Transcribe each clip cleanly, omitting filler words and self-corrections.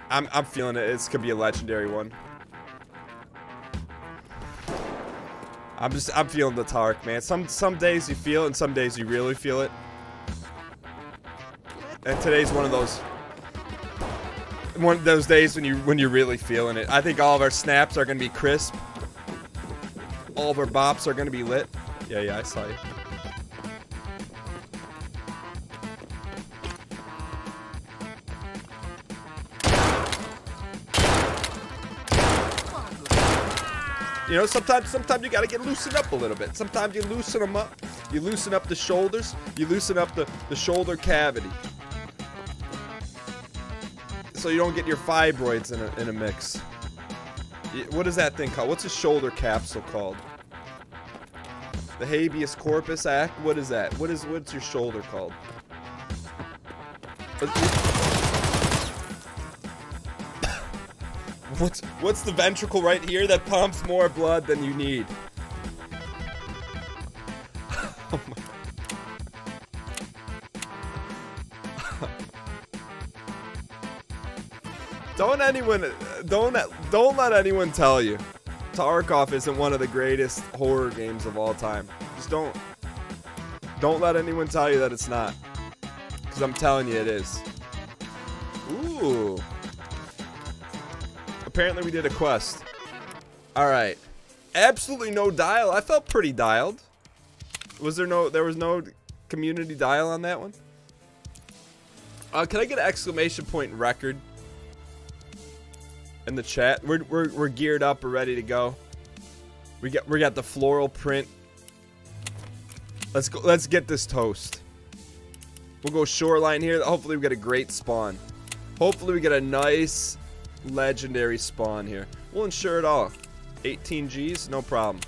I'm feeling it. It's gonna be a legendary one. I'm feeling the Tark, man. Some days you feel it, and some days you really feel it. And today's one of those days when you're really feeling it. I think all of our snaps are gonna be crisp. All of our bops are gonna be lit. Yeah, I saw you. You know, sometimes you gotta get loosened up a little bit. Sometimes you loosen them up. You loosen up the shoulders. You loosen up the shoulder cavity, so you don't get your fibroids in a mix. What is that thing called? What's a shoulder capsule called? The habeas corpus act. What is that? What's your shoulder called? What's the ventricle right here that pumps more blood than you need? Oh my. Don't let anyone tell you Tarkov isn't one of the greatest horror games of all time. Just don't let anyone tell you that it's not, because I'm telling you it is. Ooh. Apparently we did a quest. Alright. Absolutely no dial. I felt pretty dialed. There was no community dial on that one? Can I get an exclamation point record in the chat? We're geared up, we're ready to go. We got the floral print. Let's get this toast. We'll go shoreline here. Hopefully we get a great spawn. Hopefully we get a nice legendary spawn here. We'll ensure it all. 18 G's, no problem.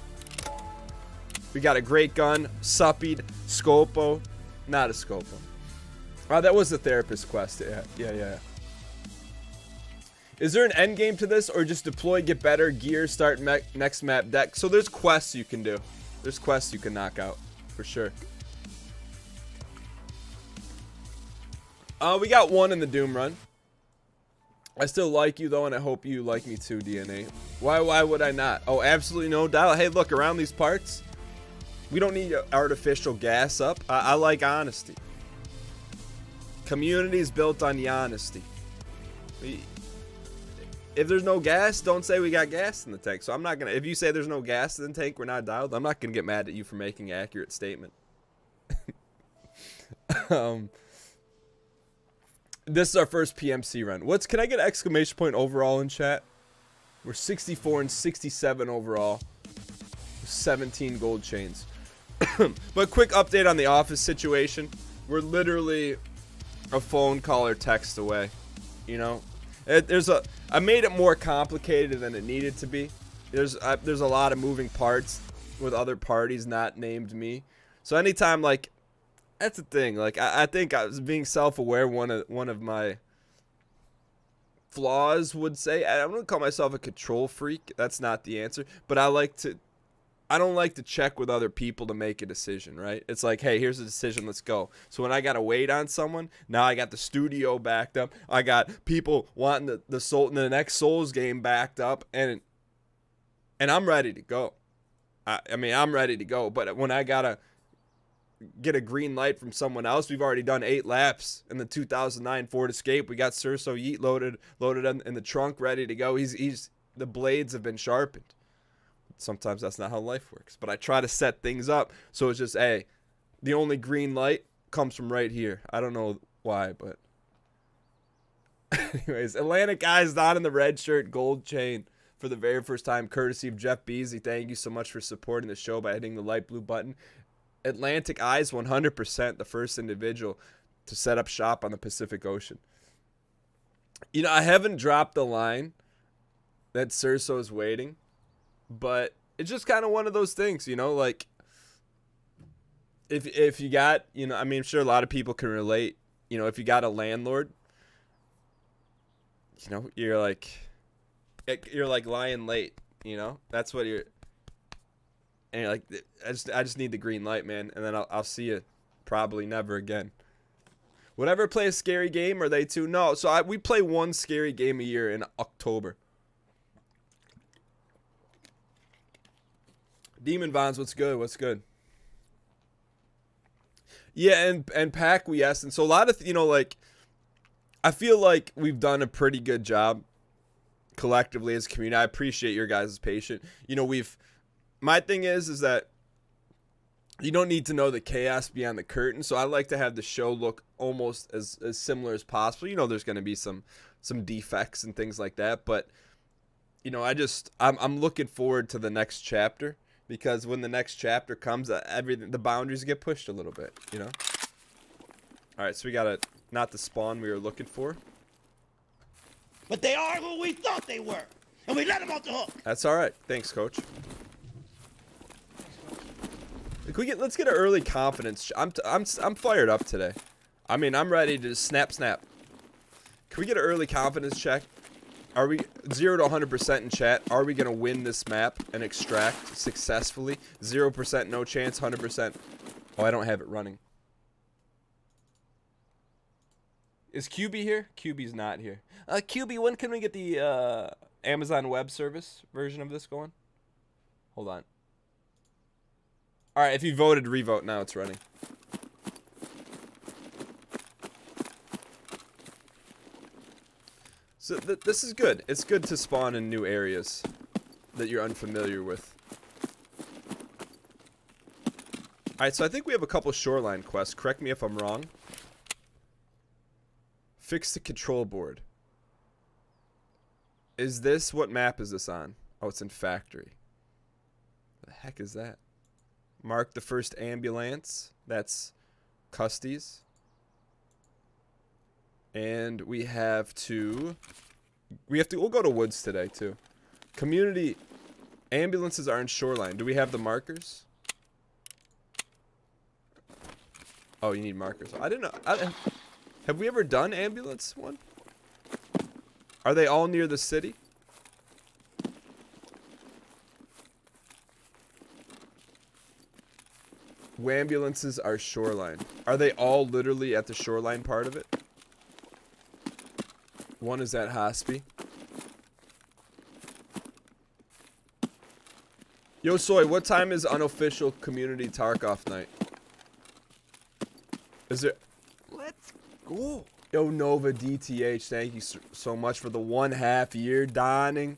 We got a great gun, suppied, scopo, not a scopo. Oh, that was the therapist quest. Yeah. Is there an end game to this, or just deploy, get better, gear, start next map deck? So there's quests you can do. There's quests you can knock out, for sure. We got one in the Doom run. I still like you though, and I hope you like me too, DNA. Why would I not? Oh, absolutely no doubt. Hey, look, around these parts, we don't need artificial gas up. I like honesty. Community is built on the honesty. If there's no gas, don't say we got gas in the tank. So I'm not gonna. If you say there's no gas in the tank, we're not dialed. I'm not gonna get mad at you for making an accurate statement. This is our first PMC run. Can I get an exclamation point overall in chat? We're 64 and 67 overall. 17 gold chains. But quick update on the office situation. We're literally a phone call or text away. You know, I made it more complicated than it needed to be. There's a lot of moving parts with other parties not named me. So anytime, like, that's the thing. Like, I think I was being self-aware. One of my flaws would say, I don't call myself a control freak. That's not the answer. But I don't like to check with other people to make a decision, right? It's like, hey, here's a decision, let's go. So when I got to wait on someone, now I got the studio backed up. I got people wanting the next Souls game backed up, and I'm ready to go. I mean, I'm ready to go. But when I got to get a green light from someone else, we've already done 8 laps in the 2009 Ford Escape. We got Surso Yeet loaded in the trunk, ready to go. The blades have been sharpened. Sometimes that's not how life works, but I try to set things up so it's just, hey, the only green light comes from right here. I don't know why, but anyways, Atlantic Eyes not in the red shirt, gold chain for the very first time, courtesy of Jeff Beasley. Thank you so much for supporting the show by hitting the light blue button. Atlantic Eyes, 100% the first individual to set up shop on the Pacific Ocean. You know, I haven't dropped the line that Surso is waiting. But it's just kind of one of those things, you know, like if you got, you know, I mean, I'm sure a lot of people can relate, you know, if you got a landlord, you know, you're like lying late, you know, that's what you're, and you're like, I just need the green light, man, and then I'll see you probably never again. Would I ever play a scary game? Are they too? No. So we play one scary game a year in October. Demon Vons, what's good? What's good? Yeah, and Pack, we asked, and so a lot of, you know, like, I feel like we've done a pretty good job collectively as a community. I appreciate your guys' patience. You know, my thing is that you don't need to know the chaos beyond the curtain, so I like to have the show look almost as similar as possible. You know, there's going to be some defects and things like that, but, you know, I'm looking forward to the next chapter, because when the next chapter comes, the boundaries get pushed a little bit, you know? All right, so we got not the spawn we were looking for. But they are who we thought they were, and we let them off the hook. That's all right. Thanks, Coach. Let's get an early confidence. I'm fired up today. I mean, I'm ready to snap. Can we get an early confidence check? Are we 0 to 100% in chat? Are we gonna win this map and extract successfully? 0% no chance, 100%. Oh, I don't have it running. Is QB here? QB's not here. QB, when can we get the Amazon Web Service version of this going? Hold on. All right, if you voted, revote. Now it's running. So this is good. It's good to spawn in new areas that you're unfamiliar with. All right, so I think we have a couple shoreline quests. Correct me if I'm wrong. Fix the control board. Is this, what map is this on? Oh, it's in factory. What the heck is that? Mark the first ambulance. That's Custy's. And we'll go to Woods today too. Community ambulances are in shoreline. Do we have the markers? Oh, you need markers. I didn't know. Have we ever done ambulance one? Are they all near the city? Ambulances are shoreline. Are they all literally at the shoreline part of it? One is at Hospi. Yo, Soy, what time is unofficial community Tarkov night? Is there... Let's go. Yo, Nova DTH, thank you so much for the 1/2 year donning.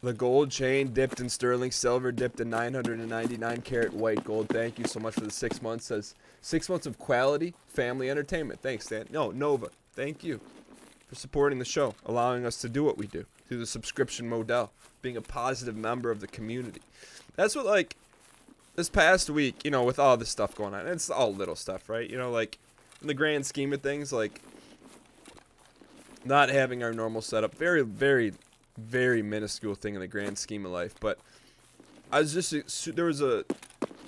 The gold chain dipped in sterling silver, dipped in 999 karat white gold. Thank you so much for the 6 months. Says 6 months of quality family entertainment. Thanks, Dan. No, Nova, thank you for supporting the show, allowing us to do what we do through the subscription model, being a positive member of the community. That's what, like, this past week, you know, with all this stuff going on, it's all little stuff, right? You know, like, in the grand scheme of things, like, not having our normal setup, very, very, very minuscule thing in the grand scheme of life. But I was just, there was I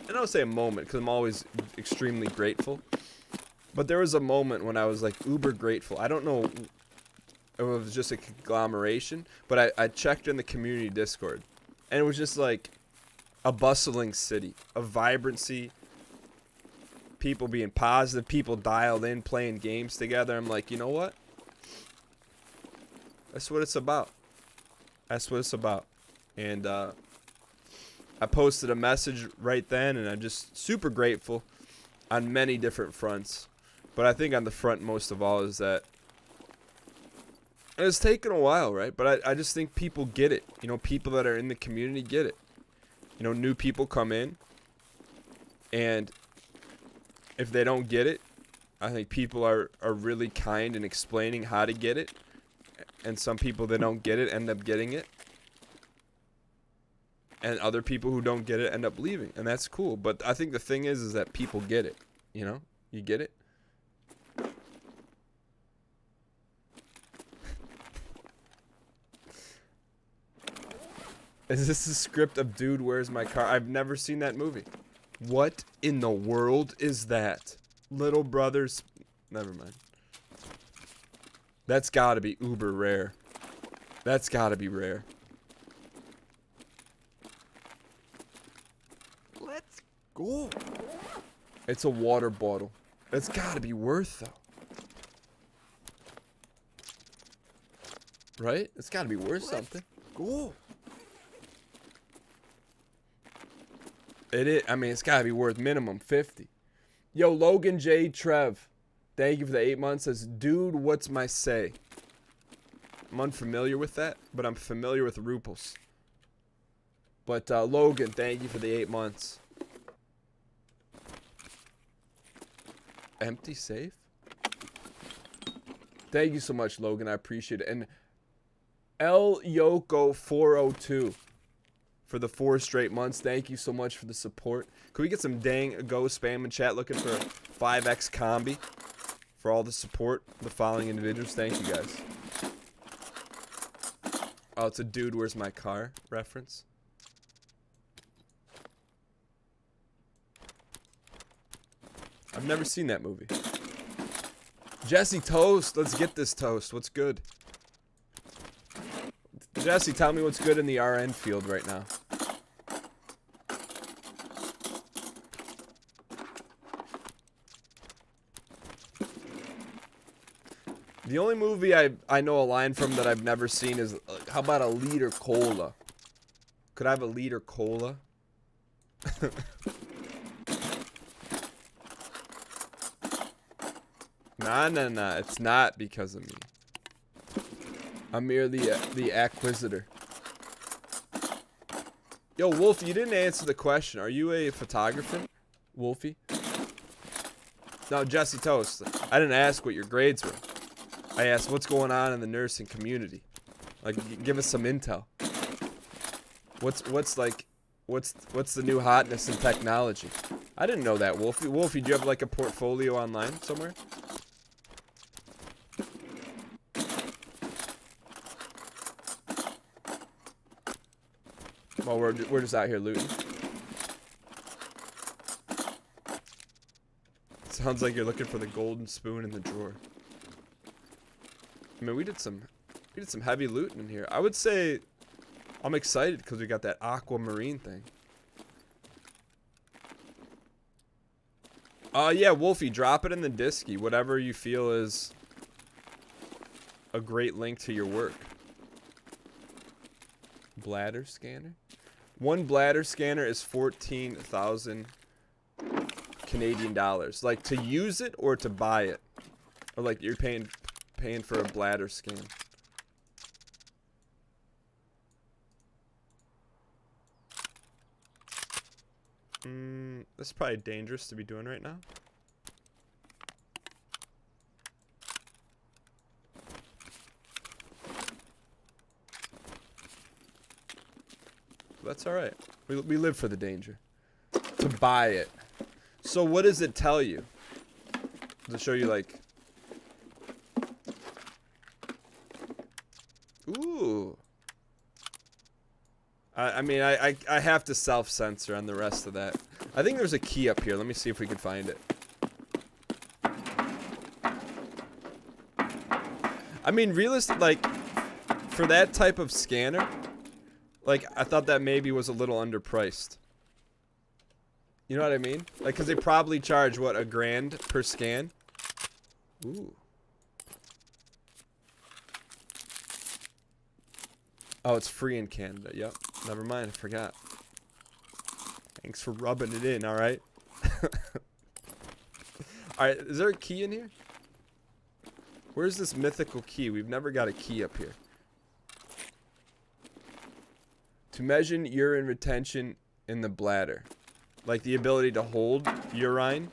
don't say a moment, because I'm always extremely grateful, but there was a moment when I was like uber grateful. I don't know if it was just a conglomeration, but I checked in the community Discord, and it was just like a bustling city, a vibrancy, people being positive, people dialed in, playing games together. I'm like, you know what? That's what it's about. That's what it's about. And I posted a message right then, and I'm just super grateful on many different fronts. But I think on the front most of all is that it's taken a while, right? But I just think people get it. You know, people that are in the community get it. You know, new people come in, and if they don't get it, I think people are really kind in explaining how to get it. And some people that don't get it end up getting it. And other people who don't get it end up leaving. And that's cool. But I think the thing is that people get it. You know? You get it? Is this the script of Dude, Where's My Car? I've never seen that movie. What in the world is that? Little Brothers... Never mind. That's gotta be uber rare. That's gotta be rare. Let's go. It's a water bottle. It's gotta be worth, though. Right? It's gotta be worth something. Go. It is. I mean, it's gotta be worth minimum 50. Yo, Logan J. Trev. Thank you for the 8 months. Says, dude, what's my say? I'm unfamiliar with that, but I'm familiar with Ruples. But Logan, thank you for the 8 months. Empty safe? Thank you so much, Logan. I appreciate it. And El Yoko 402 for the 4 straight months. Thank you so much for the support. Can we get some dang go spam in chat looking for a 5x combi for all the support? The following individuals. Thank you guys. Oh, it's a dude, where's my car reference. I've never seen that movie. Jesse Toast, let's get this toast. What's good? Jesse, tell me what's good in the RN field right now. The only movie I know a line from that I've never seen is, how about a liter cola? Could I have a liter cola? Nah, it's not because of me. I'm merely the acquisitor. Yo, Wolfie, you didn't answer the question. Are you a photographer, Wolfie? No, Jesse Toast. I didn't ask what your grades were. I asked what's going on in the nursing community. Like, give us some intel. What's the new hotness in technology? I didn't know that, Wolfie. Wolfie, do you have like a portfolio online somewhere? Well, we're just out here looting. Sounds like you're looking for the golden spoon in the drawer. I mean, we did some heavy looting in here. I would say I'm excited because we got that aquamarine thing. Yeah, Wolfie, drop it in the Disky. Whatever you feel is a great link to your work. Bladder scanner? One bladder scanner is 14,000 Canadian dollars. Like, to use it or to buy it? Or like you're paying for a bladder scan. This is probably dangerous to be doing right now. That's all right. We live for the danger. To buy it. So what does it tell you? Does it show you like... Ooh. I mean, I have to self-censor on the rest of that. I think there's a key up here. Let me see if we can find it. I mean, realistic, like, for that type of scanner, like, I thought that maybe was a little underpriced. You know what I mean? Like, because they probably charge, what, $1,000 per scan? Ooh. Oh, it's free in Canada. Yep. Never mind. I forgot. Thanks for rubbing it in, alright? Alright, is there a key in here? Where's this mythical key? We've never got a key up here. To measure urine retention in the bladder. Like the ability to hold urine.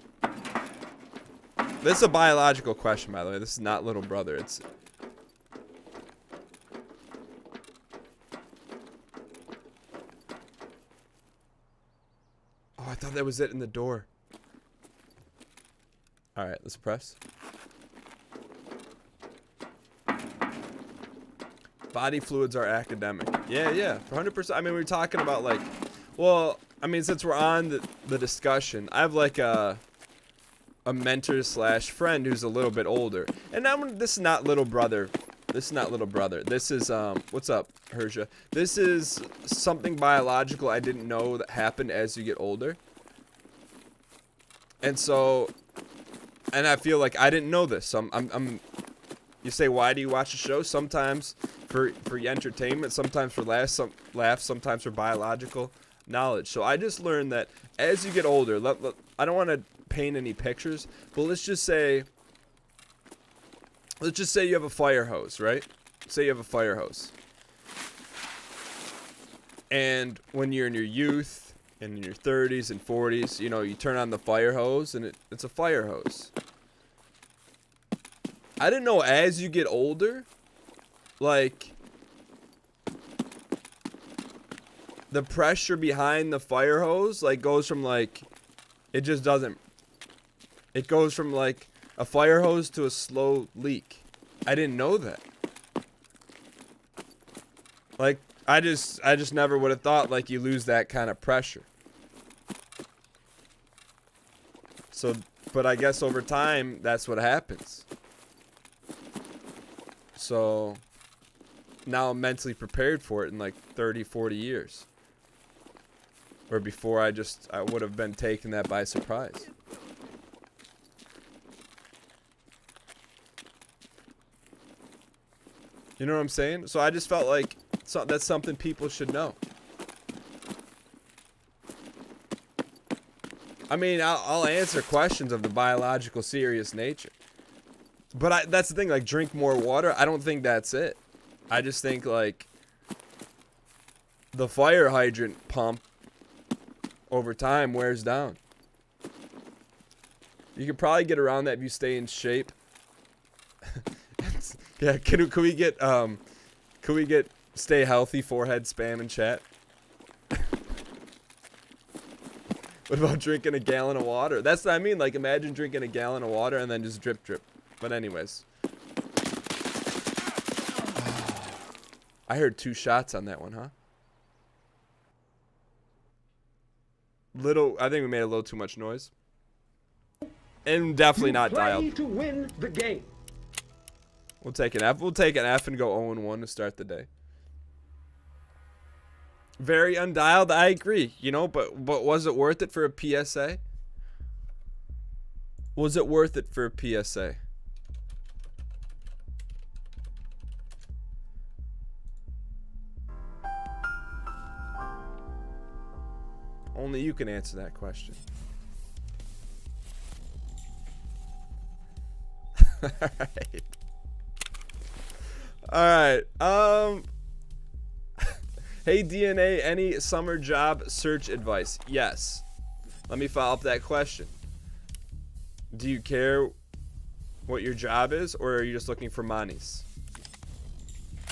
This is a biological question, by the way. This is not little brother. It's... Oh, I thought that was it in the door. Alright, let's press. Body fluids are academic. Yeah, for 100%. I mean, we're talking about like... Well, I mean, since we're on the discussion, I have like a mentor slash friend who's a little bit older. And this is not little brother. This is not little brother. This is, what's up, Hersha? This is something biological I didn't know that happened as you get older. And so, And I feel like I didn't know this. So you say, why do you watch a show? Sometimes for entertainment, sometimes for laughs, sometimes for biological knowledge. So I just learned that as you get older, I don't want to paint any pictures, but let's just say you have a fire hose, right? Say you have a fire hose. And when you're in your youth, and in your 30s and 40s, you know, you turn on the fire hose, and it's a fire hose. I didn't know as you get older, like, the pressure behind the fire hose, like, goes from, like, it just doesn't, it goes from, like, a fire hose to a slow leak. I didn't know that. Like, I just never would have thought, like, you lose that kind of pressure. So, but I guess over time, that's what happens. So, now I'm mentally prepared for it in like 30, 40 years. Where before I would have been taken that by surprise. You know what I'm saying? So I just felt like that's something people should know. I mean, I'll answer questions of the biological serious nature. But that's the thing, like, drink more water. I don't think that's it. I just think, like, the fire hydrant pump over time wears down. You could probably get around that if you stay in shape. Yeah, can we get stay healthy forehead spam in chat? What about drinking a gallon of water? That's what I mean. Like, imagine drinking a gallon of water and then just drip, drip. But anyways. I heard 2 shots on that one, huh? I think we made a little too much noise. And definitely not dialed. To win the game. We'll take an F. We'll take an F and go 0-1 to start the day. Very undialed, I agree. You know, but was it worth it for a PSA? Was it worth it for a PSA? Only you can answer that question. Alright. Alright. Hey DNA, any summer job search advice? Yes. Let me follow up that question. Do you care what your job is, or are you just looking for monies?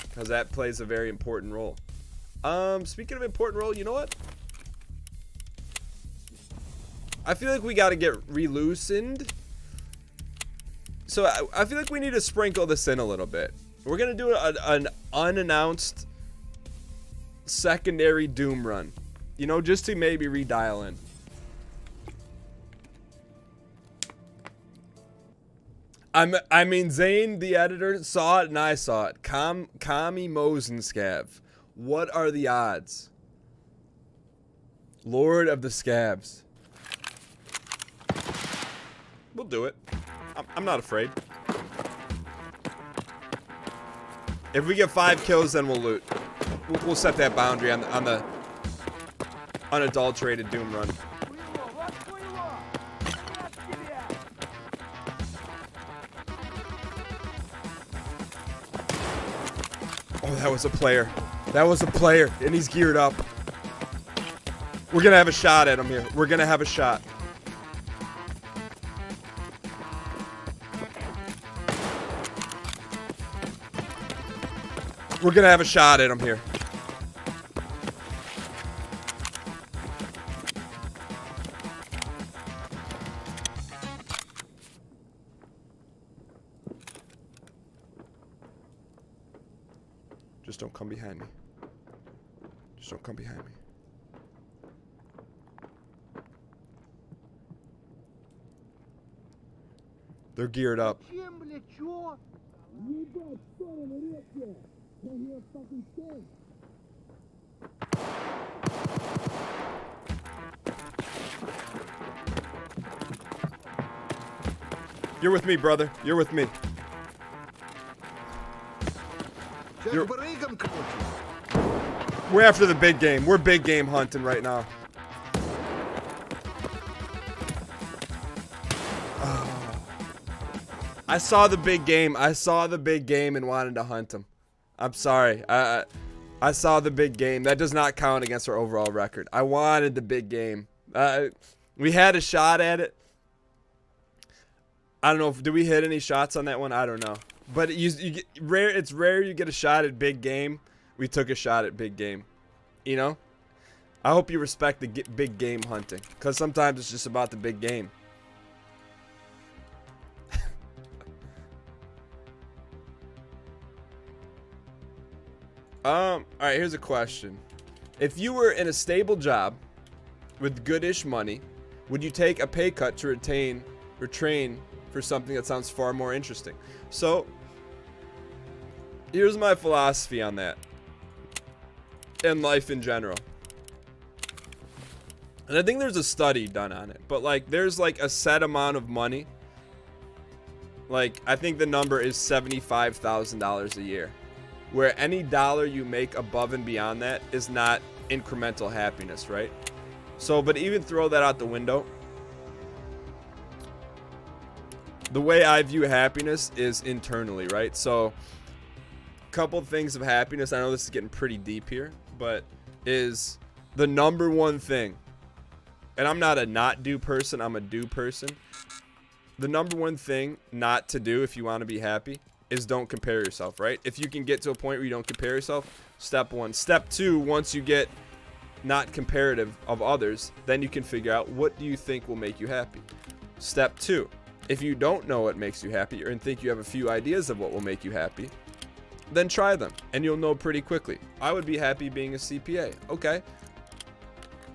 Because that plays a very important role. Speaking of important role, you know what? I feel like we got to get re-loosened. So I feel like we need to sprinkle this in a little bit. We're going to do an unannounced secondary Doom run. You know, just to maybe redial in. I mean, Zane, the editor, saw it and I saw it. Kami Mosenscav. What are the odds? Lord of the Scabs. We'll do it. I'm not afraid. If we get 5 kills, then we'll loot. We'll set that boundary on the unadulterated Doom run. Oh, that was a player. That was a player, and he's geared up. We're gonna have a shot at him here. We're gonna have a shot. We're gonna have a shot at him here. Just don't come behind me. Just don't come behind me. They're geared up. You're with me, brother. You're with me. We're after the big game. We're big game hunting right now. I saw the big game. I saw the big game and wanted to hunt him. I'm sorry. I saw the big game. That does not count against our overall record. I wanted the big game. We had a shot at it. I don't know. Did we hit any shots on that one? I don't know. But it's rare you get a shot at big game. We took a shot at big game. You know? I hope you respect the big game hunting. Because sometimes it's just about the big game. Alright, here's a question. If you were in a stable job with goodish money, would you take a pay cut to retain or train for something that sounds far more interesting? So, here's my philosophy on that. And life in general. And I think there's a study done on it. But, like, there's, like, a set amount of money. Like, I think the number is $75,000 a year. Where any dollar you make above and beyond that is not incremental happiness, right? So, but even throw that out the window. The way I view happiness is internally, right? So, couple things of happiness. I know this is getting pretty deep here, but is the number one thing. And I'm not a not do person, I'm a do person. The number one thing not to do if you want to be happy is don't compare yourself, right? If you can get to a point where you don't compare yourself, step one. Step two, once you get not comparative of others, then you can figure out what do you think will make you happy. Step two, if you don't know what makes you happy or think you have a few ideas of what will make you happy, then try them and you'll know pretty quickly. I would be happy being a CPA. Okay.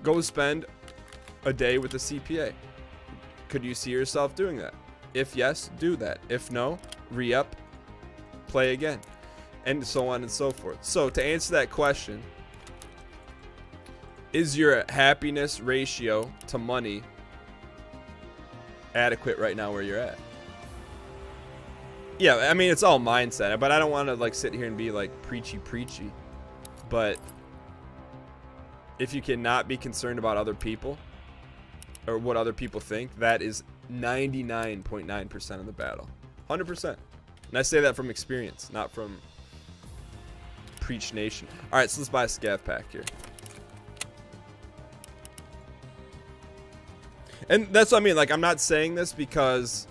Go spend a day with a CPA. Could you see yourself doing that? If yes, do that. If no, re-up, play again, and so on and so forth. So to answer that question, is your happiness ratio to money adequate right now where you're at? Yeah, I mean, it's all mindset, but I don't want to like sit here and be like preachy, but if you cannot be concerned about other people or what other people think, that is 99.9% of the battle. 100%. And I say that from experience, not from Preach Nation. Alright, so let's buy a scav pack here. And that's what I mean. Like, I'm not saying this because,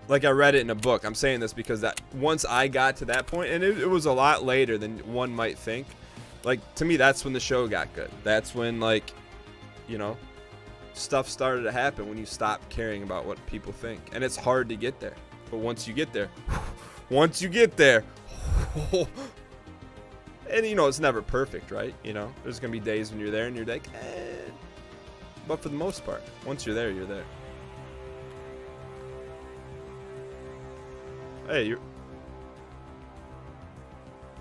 like, I read it in a book. I'm saying this because that once I got to that point, and it was a lot later than one might think. Like, to me, that's when the show got good. That's when, like, you know, stuff started to happen when you stop caring about what people think. And it's hard to get there. But once you get there, and you know, it's never perfect, right? You know, there's going to be days when you're there and you're like, eh. But for the most part, once you're there, you're there. Hey, you're...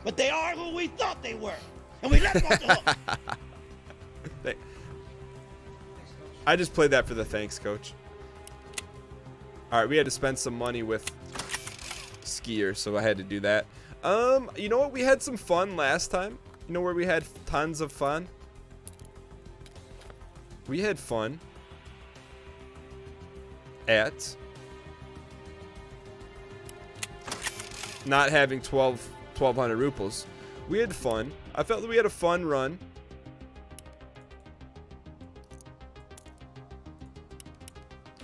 But they are who we thought they were. And we let them off the hook. I just played that for the thanks, coach. Alright, we had to spend some money with skier, so I had to do that. You know what? We had some fun last time. You know where we had tons of fun? We had fun at not having 1,200 ruples. We had fun. I felt that we had a fun run.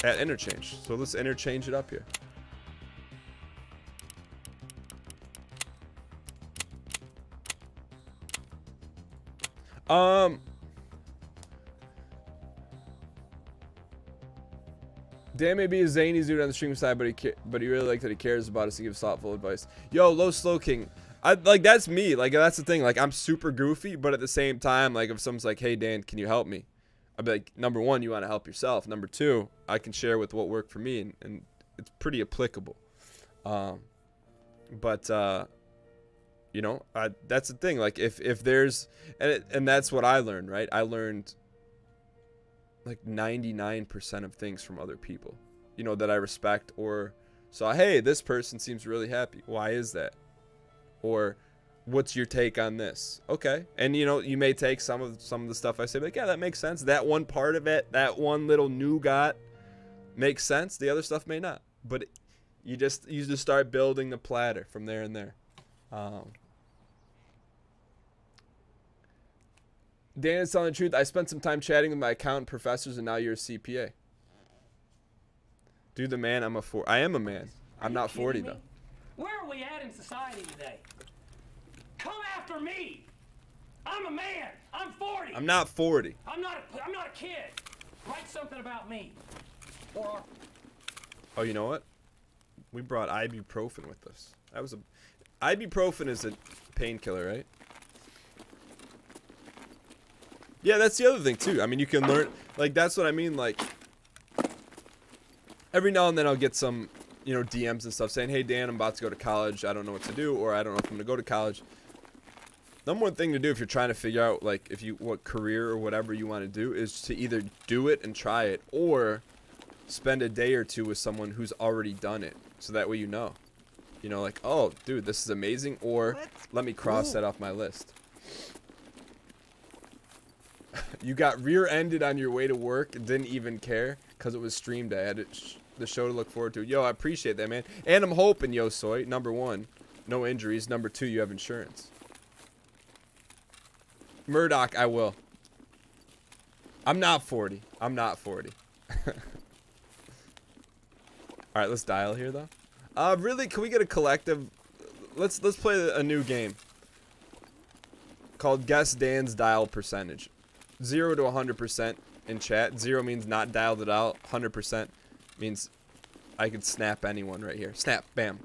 At interchange. So let's interchange it up here. Dan may be a zany dude on the stream side, but he really like that he cares about us and gives thoughtful advice. Yo, Low Slow King. Like, that's me. Like, that's the thing. Like, I'm super goofy, but at the same time, like, if someone's like, hey, Dan, can you help me? I'd be like, number one, you want to help yourself. Number two, I can share with what worked for me, and it's pretty applicable. You know, that's the thing. Like, if there's, and that's what I learned, right? I learned like 99% of things from other people. you know, that I respect, or saw, hey, this person seems really happy. Why is that? Or what's your take on this? Okay. And you know, you may take some of the stuff I say, like, yeah, that makes sense. That one part of it, that one little nougat makes sense. The other stuff may not. But you just start building the platter from there and there. Dan is telling the truth. I spent some time chatting with my accountant professors, and now you're a CPA. Do the man. I am a man. I'm not 40 though. Where are we at in society today? Come after me. I'm a man. I'm 40. I'm not 40. I'm not a kid. Write something about me. Or Oh, you know what? We brought ibuprofen with us. Ibuprofen is a painkiller, right? Yeah, that's the other thing too. I mean, you can learn, like, that's what I mean, like, every now and then I'll get some, you know, DMs and stuff saying, hey Dan, I'm about to go to college, I don't know what to do, or I don't know if I'm gonna go to college. Number one thing to do if you're trying to figure out, like, what career or whatever you want to do is to either do it and try it, or spend a day or two with someone who's already done it, so that way you know, like, oh dude, this is amazing, or let me cross that off my list. You got rear-ended on your way to work and didn't even care because it was streamed. I had the show to look forward to. Yo, I appreciate that, man. And I'm hoping, yo, Soy, number one, no injuries. Number two, you have insurance. Murdoch, I will. I'm not 40. I'm not 40. All right, let's dial here, though. Really, can we get a collective? Let's play a new game called Guess Dan's Dial Percentage. 0 to 100% in chat. 0 means not dialed it out. 100% means I could snap anyone right here. Snap. Bam.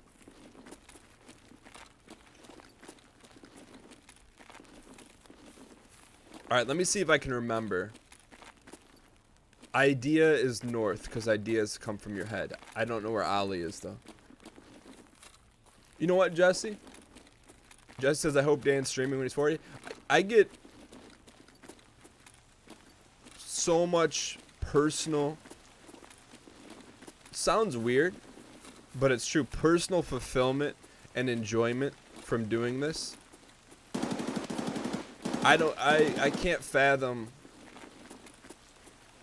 Alright, let me see if I can remember. Idea is north, because ideas come from your head. I don't know where Ali is, though. You know what, Jesse? Jesse says, I hope Dan's streaming when he's 40. I get so much personal, sounds weird, but it's true, personal fulfillment and enjoyment from doing this. I can't fathom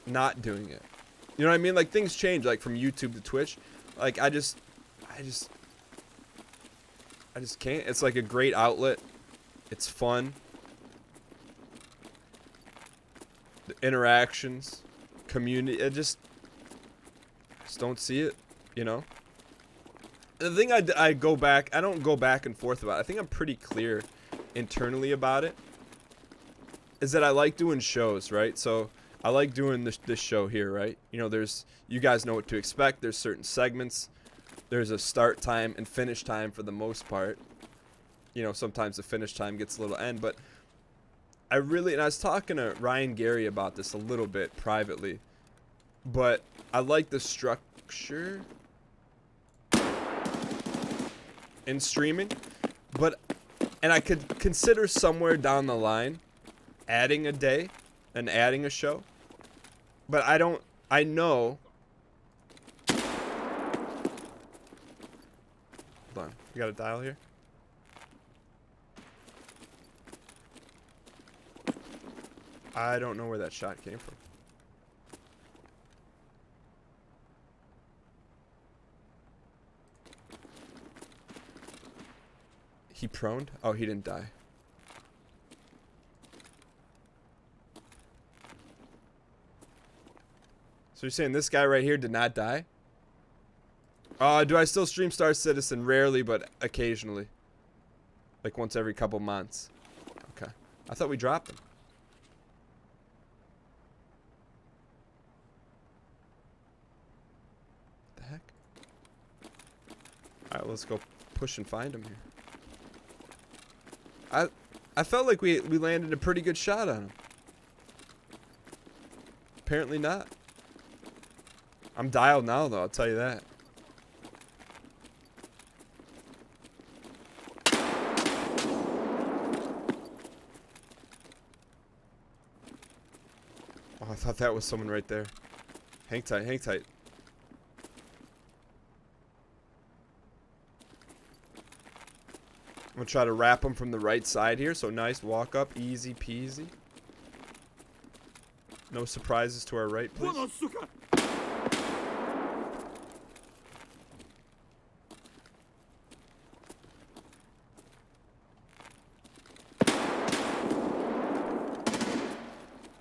not doing it. You know what I mean? Like, things change, like from YouTube to Twitch. Like, I just can't. It's like a great outlet. It's fun. The interactions, community, I just don't see it, you know? The thing I go back, I don't go back and forth about it. I think I'm pretty clear internally about it, is that I like doing shows, right? So I like doing this show here, right? You know, you guys know what to expect. There's certain segments. There's a start time and finish time for the most part. You know, sometimes the finish time gets a little end, but and I was talking to Ryan Gary about this a little bit privately, but I like the structure in streaming, and I could consider somewhere down the line adding a day and adding a show, but I know. Hold on, you got a dial here? I don't know where that shot came from. He proned? Oh, he didn't die. So you're saying this guy right here did not die? Do I still stream Star Citizen? Rarely, but occasionally. Like once every couple months. Okay. I thought we dropped him. Alright, let's go push and find him here. I felt like we landed a pretty good shot on him. Apparently not. I'm dialed now, though, I'll tell you that. Oh, I thought that was someone right there. Hang tight, hang tight. I'm gonna try to wrap him from the right side here. So nice walk up, easy peasy. No surprises to our right, please.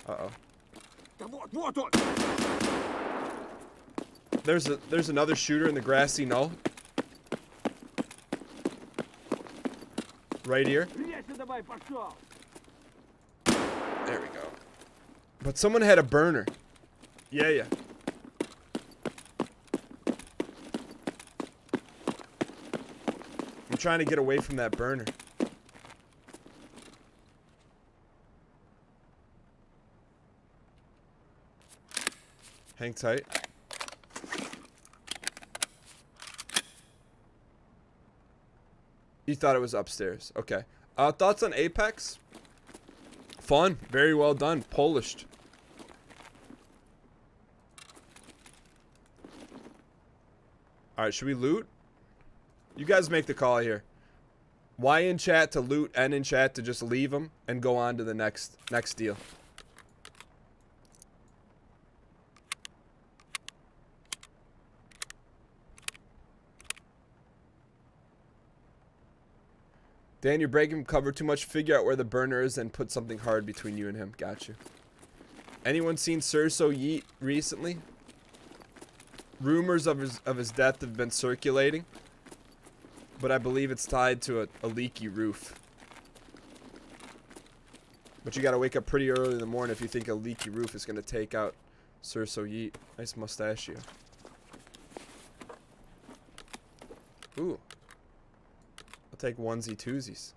Uh-oh. There's another shooter in the grassy knoll. Right here. There we go. But someone had a burner. Yeah. I'm trying to get away from that burner. Hang tight. You thought it was upstairs. Okay. Thoughts on Apex? Fun. Very well done. Polished. Alright, should we loot? You guys make the call here. Y in chat to loot, N in chat to just leave them and go on to the next deal. Dan, you're breaking cover too much. Figure out where the burner is and put something hard between you and him. Got you. Anyone seen Surso Yeet recently? Rumors of his death have been circulating, but I believe it's tied to a leaky roof. But you gotta wake up pretty early in the morning if you think a leaky roof is gonna take out Surso Yeet. Nice mustachio. Ooh. I'll take onesie twosies.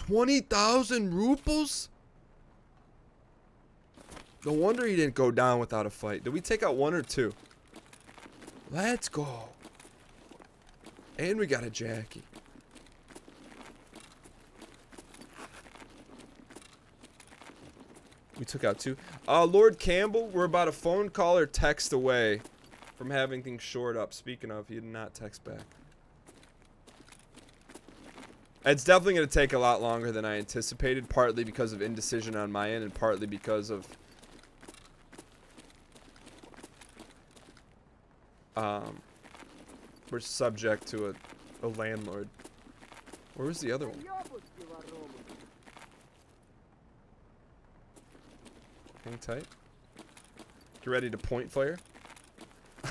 $20,000 No wonder he didn't go down without a fight. Did we take out one or two? Let's go. And we got a Jackie. We took out two. Lord Campbell, we're about a phone call or text away from having things shored up. Speaking of, he did not text back. It's definitely going to take a lot longer than I anticipated, partly because of indecision on my end and partly because of we're subject to a landlord. Where was the other one? Hang tight. Get ready to point fire.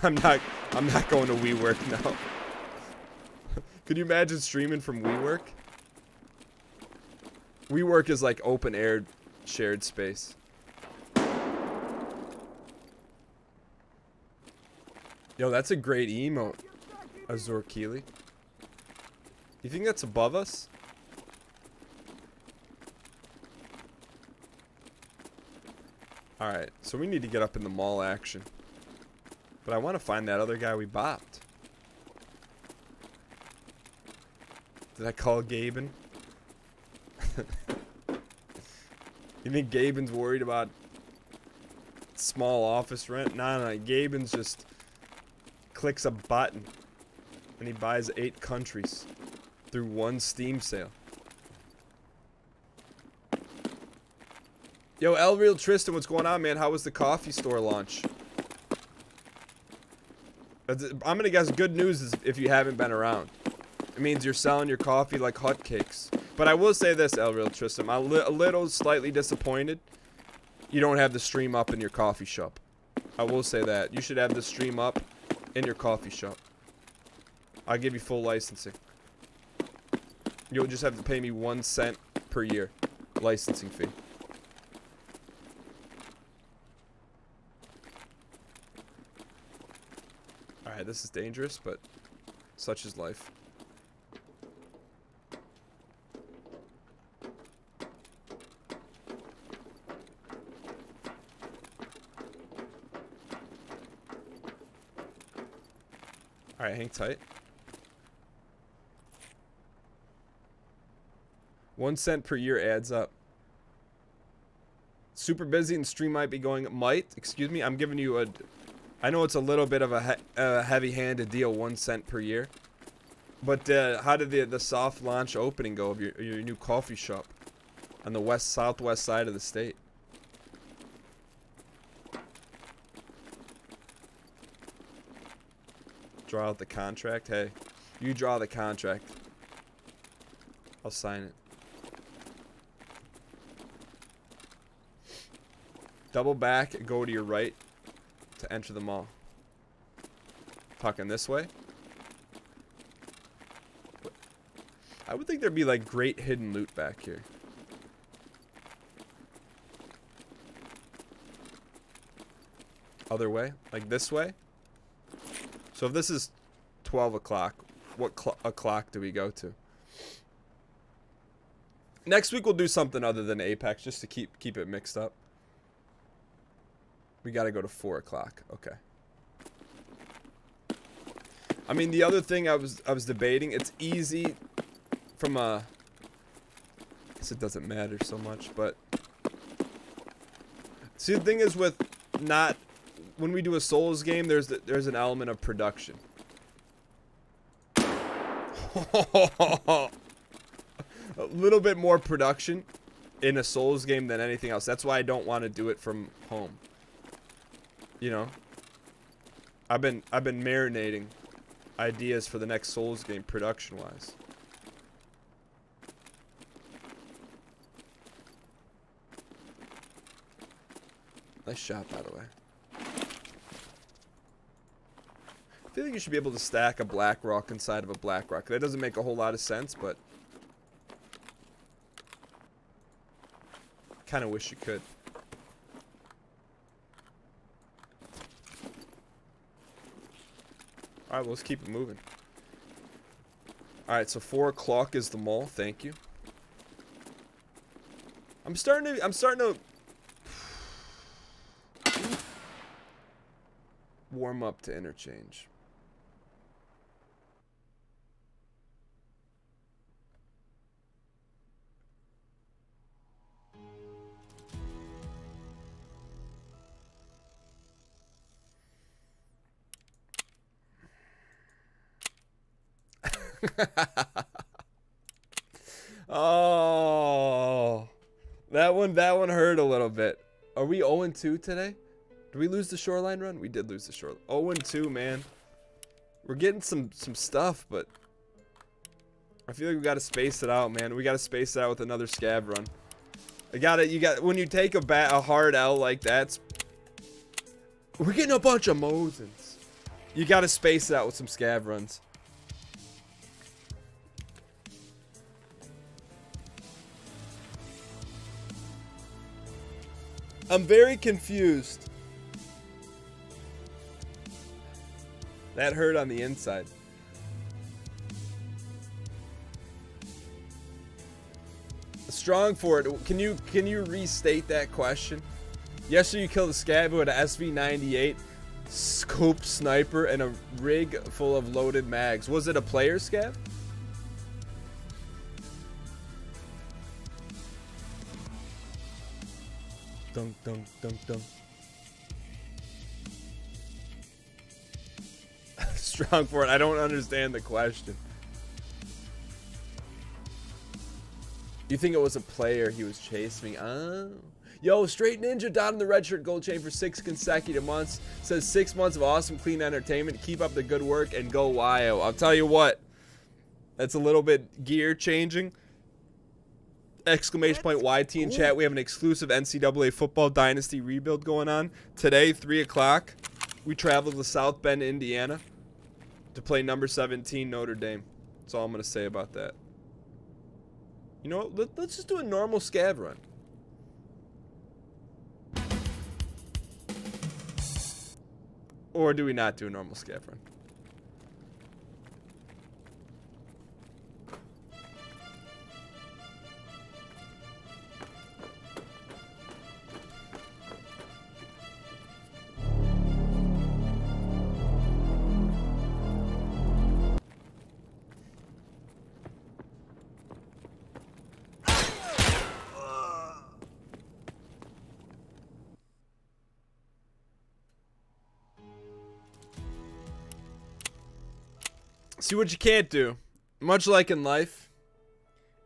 I'm not going to WeWork now. Could you imagine streaming from WeWork? WeWork is like open air shared space. Yo, that's a great emote, Azor Keeley. You think that's above us? Alright, so we need to get up in the mall action. But I want to find that other guy we bopped. Did I call Gaben? You think Gaben's worried about small office rent? Nah, Gaben's just clicks a button and he buys 8 countries through one Steam sale. Yo, El Real Tristan, what's going on, man? How was the coffee store launch? I'm gonna guess good news is if you haven't been around. It means you're selling your coffee like hotcakes. But I will say this, El Real Tristan, I'm a little slightly disappointed you don't have the stream up in your coffee shop. I will say that. You should have the stream up in your coffee shop. I'll give you full licensing. You'll just have to pay me 1 cent per year licensing fee. Alright, this is dangerous, but such is life. Alright, hang tight. 1 cent per year adds up. Super busy and stream might be going. Might? Excuse me? I'm giving you a... I know it's a little bit of a heavy-handed deal, 1 cent per year. But how did the soft launch opening go of your new coffee shop on the southwest side of the state? Draw out the contract. Hey, you draw the contract. I'll sign it. Double back and go to your right to enter the mall. Talking this way. I would think there'd be like great hidden loot back here. Other way? Like this way? So if this is 12 o'clock, what o'clock do we go to? Next week we'll do something other than Apex just to keep it mixed up. We gotta go to 4 o'clock. Okay. I mean, the other thing I was debating, it's easy from a... I guess it doesn't matter so much, but... See, the thing is with not... When we do a Souls game, there's an element of production. A little bit more production in a Souls game than anything else. That's why I don't want to do it from home. You know, I've been marinating ideas for the next Souls game production wise. Nice shot, by the way. I feel like you should be able to stack a black rock inside of a black rock. That doesn't make a whole lot of sense, but kind of wish you could. Alright, well, let's keep it moving. Alright, so 4 o'clock is the mall. Thank you. I'm starting to warm up to interchange. Oh, that one hurt a little bit. Are we 0-2 today? Did we lose the shoreline run? We did lose the shoreline. 0-2, man. We're getting some stuff, but I feel like we gotta space it out, man. We gotta space it out with another scav run. When you take a hard L like that, we're getting a bunch of Mosins. You gotta space it out with some scav runs. I'm very confused. That hurt on the inside. Strong for it. Can you restate that question? Yesterday you killed a scab who had an SV98, scope sniper, and a rig full of loaded mags. Was it a player scab? Dunk, dunk, dunk, dunk. Strong for it. I don't understand the question. You think it was a player he was chasing me? Oh. Yo, Straight Ninja down in the red shirt gold chain for 6 consecutive months. Says 6 months of awesome clean entertainment. Keep up the good work and go Wyo. I'll tell you what. That's a little bit gear changing. Exclamation point YT in chat. We have an exclusive NCAA football dynasty rebuild going on. Today, 3 o'clock, we travel to South Bend, Indiana to play number 17 Notre Dame. That's all I'm going to say about that. You know what? Let's just do a normal scav run. Or do we not do a normal scav run? See what you can't do. Much like in life,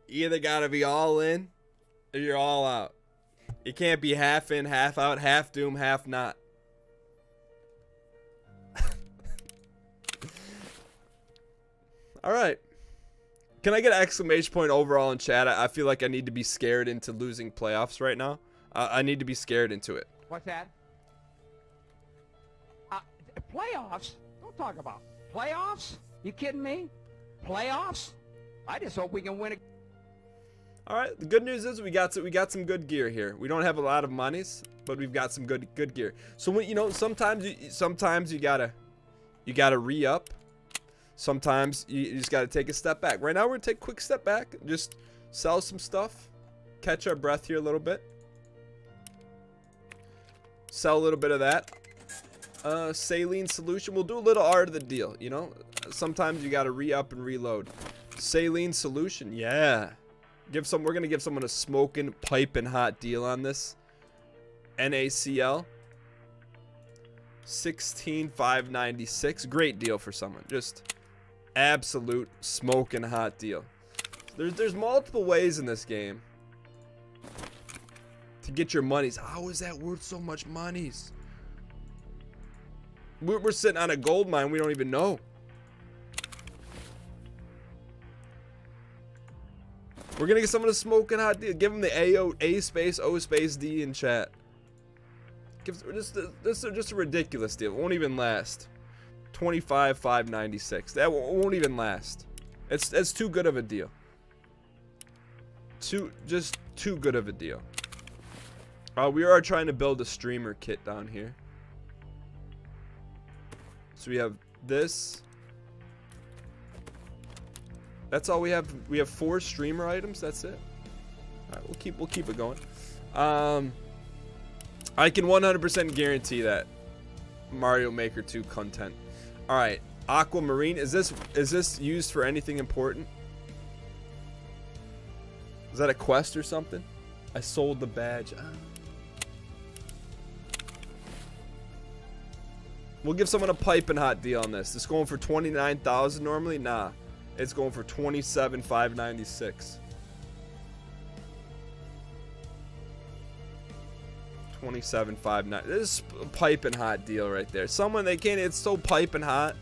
you either gotta be all in or you're all out. You can't be half in, half out, half doom, half not. Alright. Can I get an exclamation point overall in chat? I feel like I need to be scared into losing playoffs right now. I need to be scared into it. What's that? Playoffs? Don't talk about playoffs. You kidding me? Playoffs? I just hope we can win it. All right. The good news is we got some good gear here. We don't have a lot of monies, but we've got some good gear. So when, you know, sometimes you gotta re-up. Sometimes you just gotta take a step back. Right now we're gonna take a quick step back, just sell some stuff, catch our breath here a little bit, sell a little bit of that. Saline solution. We'll do a little art of the deal, you know. Sometimes you gotta re-up and reload. Saline solution, yeah. We're gonna give someone a smoking, piping hot deal on this. NaCl. 16,596. Great deal for someone. Just absolute smoking hot deal. There's multiple ways in this game to get your monies. How is that worth so much monies? We're sitting on a gold mine we don't even know. We're gonna get someone a smoking hot deal. Give them the A space O space D in chat. Give just a ridiculous deal. It won't even last. 25,596. That won't even last. It's too good of a deal. Just too good of a deal. We are trying to build a streamer kit down here. So we have this. That's all we have. We have 4 streamer items. That's it. All right, we'll keep it going. I can 100% guarantee that Mario Maker 2 content. All right, Aquamarine. Is this used for anything important? Is that a quest or something? I sold the badge. We'll give someone a piping hot deal on this. It's going for 29,000 normally. Nah, it's going for 27,596. 27,590. This is a piping hot deal right there. Someone they can't. It's so piping hot,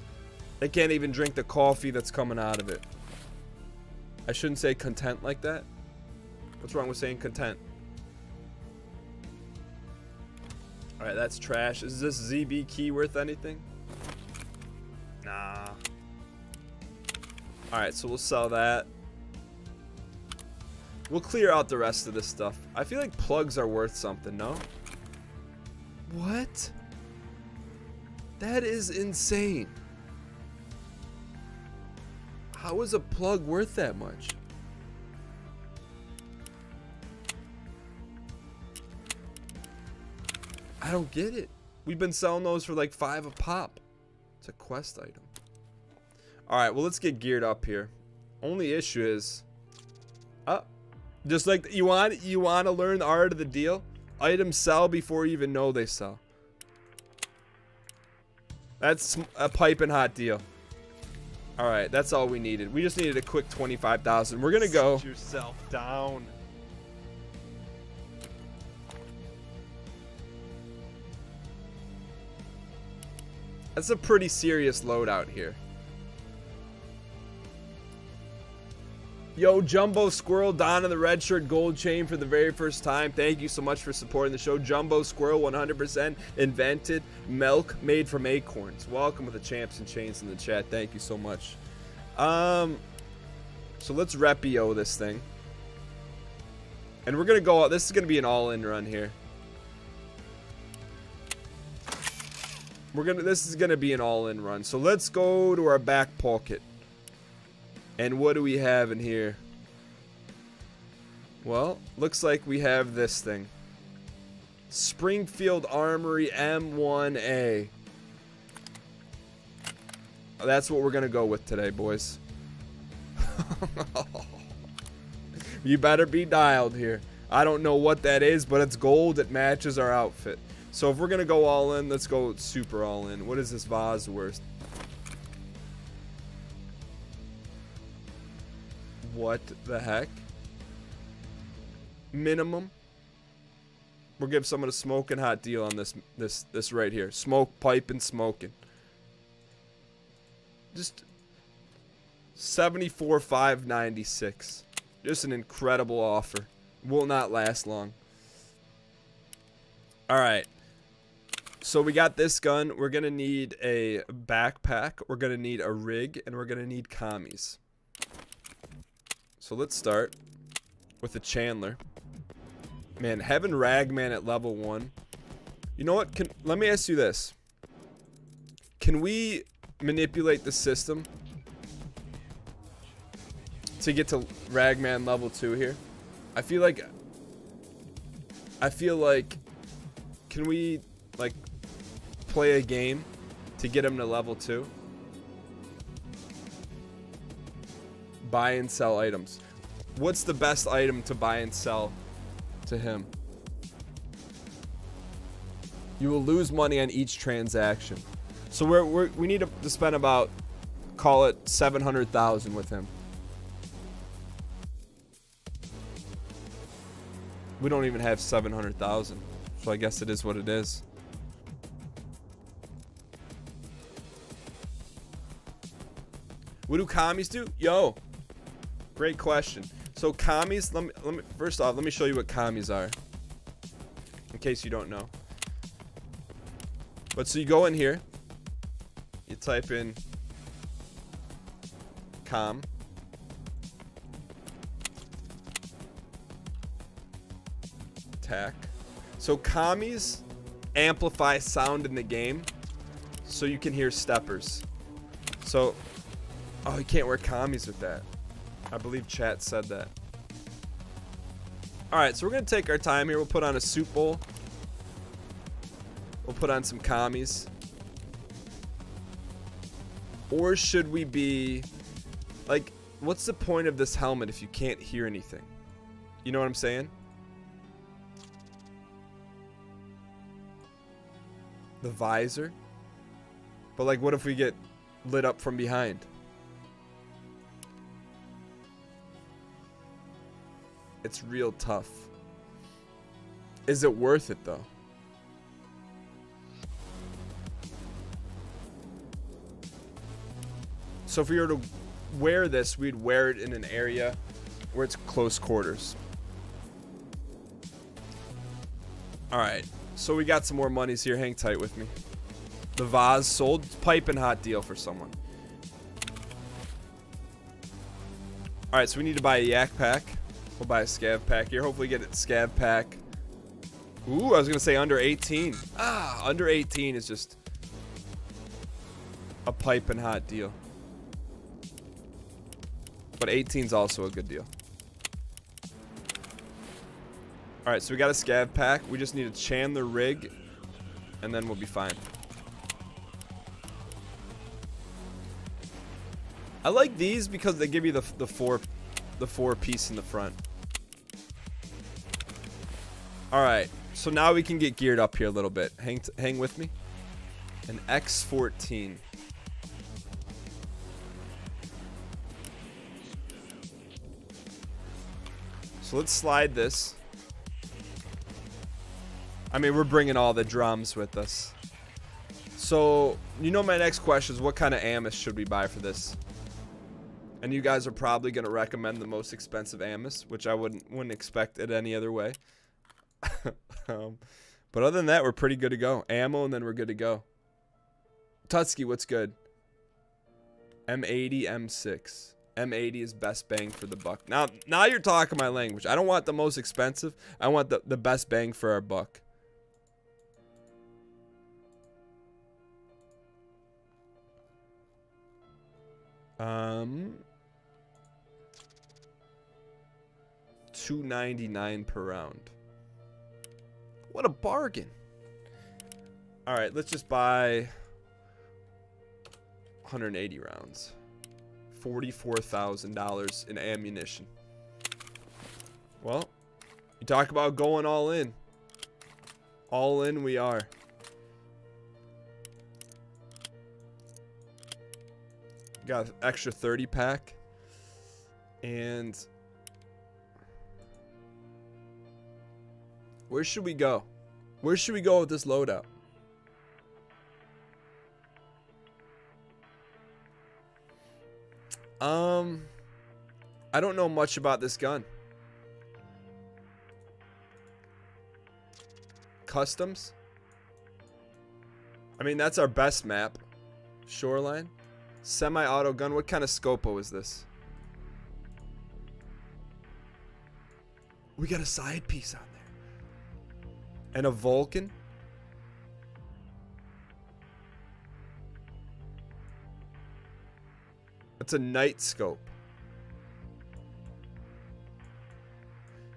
they can't even drink the coffee that's coming out of it. I shouldn't say content like that. What's wrong with saying content? All right, that's trash. Is this ZB key worth anything? Nah. All right, so we'll sell that. We'll clear out the rest of this stuff. I feel like plugs are worth something, no? What? That is insane. How is a plug worth that much? I don't get it. We've been selling those for like 5 a pop. It's a quest item. Alright, well, let's get geared up here. Only issue is... just like you want to learn the art of the deal? Items sell before you even know they sell. That's a piping hot deal. Alright, that's all we needed. We just needed a quick 25,000. We're gonna go... Sit yourself down. That's a pretty serious loadout here. Yo, Jumbo Squirrel, Don in the red shirt, gold chain for the very first time. Thank you so much for supporting the show. Jumbo Squirrel, 100% invented milk made from acorns. Welcome with the champs and chains in the chat. Thank you so much. So let's repio this thing. And we're going to go out. This is going to be an all-in run here. This is going to be an all-in run. So let's go to our back pocket. And what do we have in here? Well, looks like we have this thing. Springfield Armory M1A. That's what we're going to go with today, boys. You better be dialed here. I don't know what that is, but it's gold. It matches our outfit. So if we're going to go all in, let's go super all in. What is this vase worth? What the heck? Minimum. We'll give someone a smoking hot deal on this right here. Smoke pipe and smoking. Just 74,596. Just an incredible offer. Will not last long. All right. So we got this gun. We're gonna need a backpack. We're gonna need a rig, and we're gonna need commies. So let's start with the Chandler. Man, having Ragman at level 1. You know what? Let me ask you this. Can we manipulate the system to get to Ragman level 2 here? I feel like can we like play a game to get him to level 2? Buy and sell items. What's the best item to buy and sell to him? You will lose money on each transaction. So we need to spend about, call it 700,000 with him. We don't even have 700,000, so I guess it is what it is. What do commies do? Yo, great question. So commies, let me first off, let me show you what commies are, in case you don't know. But so you go in here, you type in com, attack. So commies amplify sound in the game, so you can hear steppers. So, oh, you can't wear commies with that. I believe chat said that. Alright, so we're going to take our time here. We'll put on a soup bowl. We'll put on some commies. Or should we be... like, what's the point of this helmet if you can't hear anything? You know what I'm saying? The visor? But, like, what if we get lit up from behind? It's real tough. Is it worth it though? So if we were to wear this, we'd wear it in an area where it's close quarters. Alright, so we got some more monies here. Hang tight with me. The vase sold. Piping hot deal for someone. Alright, so we need to buy a yak pack. We'll buy a scav pack here. Hopefully get a scav pack. Ooh, I was going to say under 18. Ah, under 18 is just a piping hot deal. But 18 is also a good deal. Alright, so we got a scav pack. We just need a Chandler rig, and then we'll be fine. I like these because they give you the four piece in the front. Alright, so now we can get geared up here a little bit. Hang with me. An X14. So let's slide this. I mean, we're bringing all the drums with us. So, you know, my next question is what kind of Amis should we buy for this? And you guys are probably going to recommend the most expensive Amis, which I wouldn't expect it any other way. But other than that, we're pretty good to go. Ammo, and then we're good to go. Tutski, what's good? M80, M6. M80 is best bang for the buck. Now you're talking my language. I don't want the most expensive. I want the best bang for our buck. $2.99 per round. What a bargain. Alright, let's just buy 180 rounds. $44,000 in ammunition. Well, you talk about going all in. All in we are. Got an extra 30 pack. And where should we go? Where should we go with this loadout? I don't know much about this gun. Customs? I mean, that's our best map. Shoreline? Semi-auto gun. What kind of scopo is this? We got a side piece on there. And a Vulcan? It's a night scope.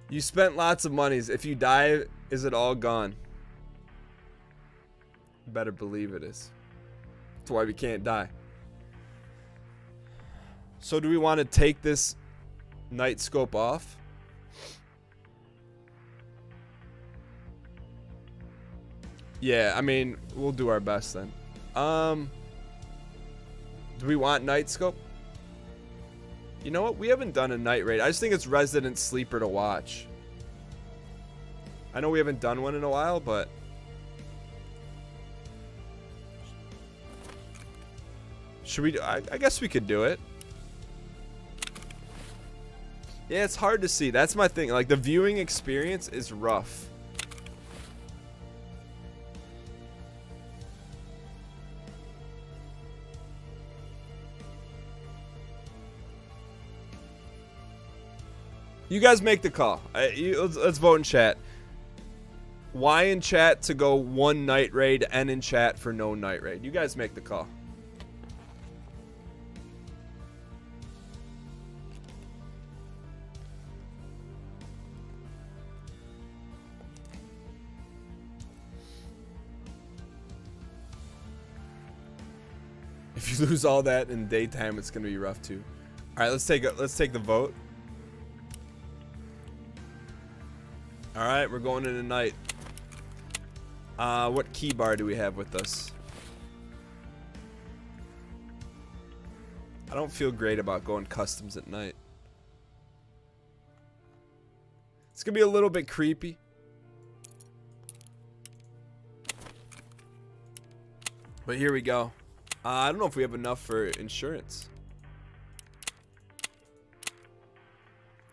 You spent lots of monies. If you die, is it all gone? Better believe it is. That's why we can't die. So do we want to take this night scope off? Yeah, I mean, we'll do our best then. Do we want night scope? You know what? We haven't done a night raid. I just think it's Resident Sleeper to watch. I know we haven't done one in a while, but should we? I guess we could do it. Yeah, it's hard to see. That's my thing. Like, the viewing experience is rough. You guys make the call. Let's vote in chat. Y in chat to go one night raid, N in chat for no night raid. You guys make the call. If you lose all that in daytime, it's gonna be rough too. All right, let's take the vote. All right, we're going into night. What key bar do we have with us? I don't feel great about going customs at night. It's gonna be a little bit creepy. But here we go. I don't know if we have enough for insurance.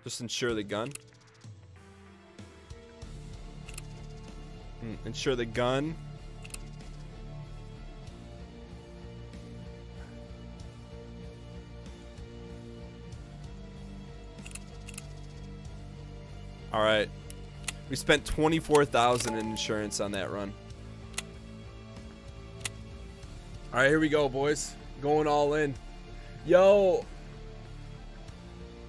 Just insure the gun. Insure the gun. All right. We spent $24,000 in insurance on that run. All right, here we go, boys. Going all in. Yo.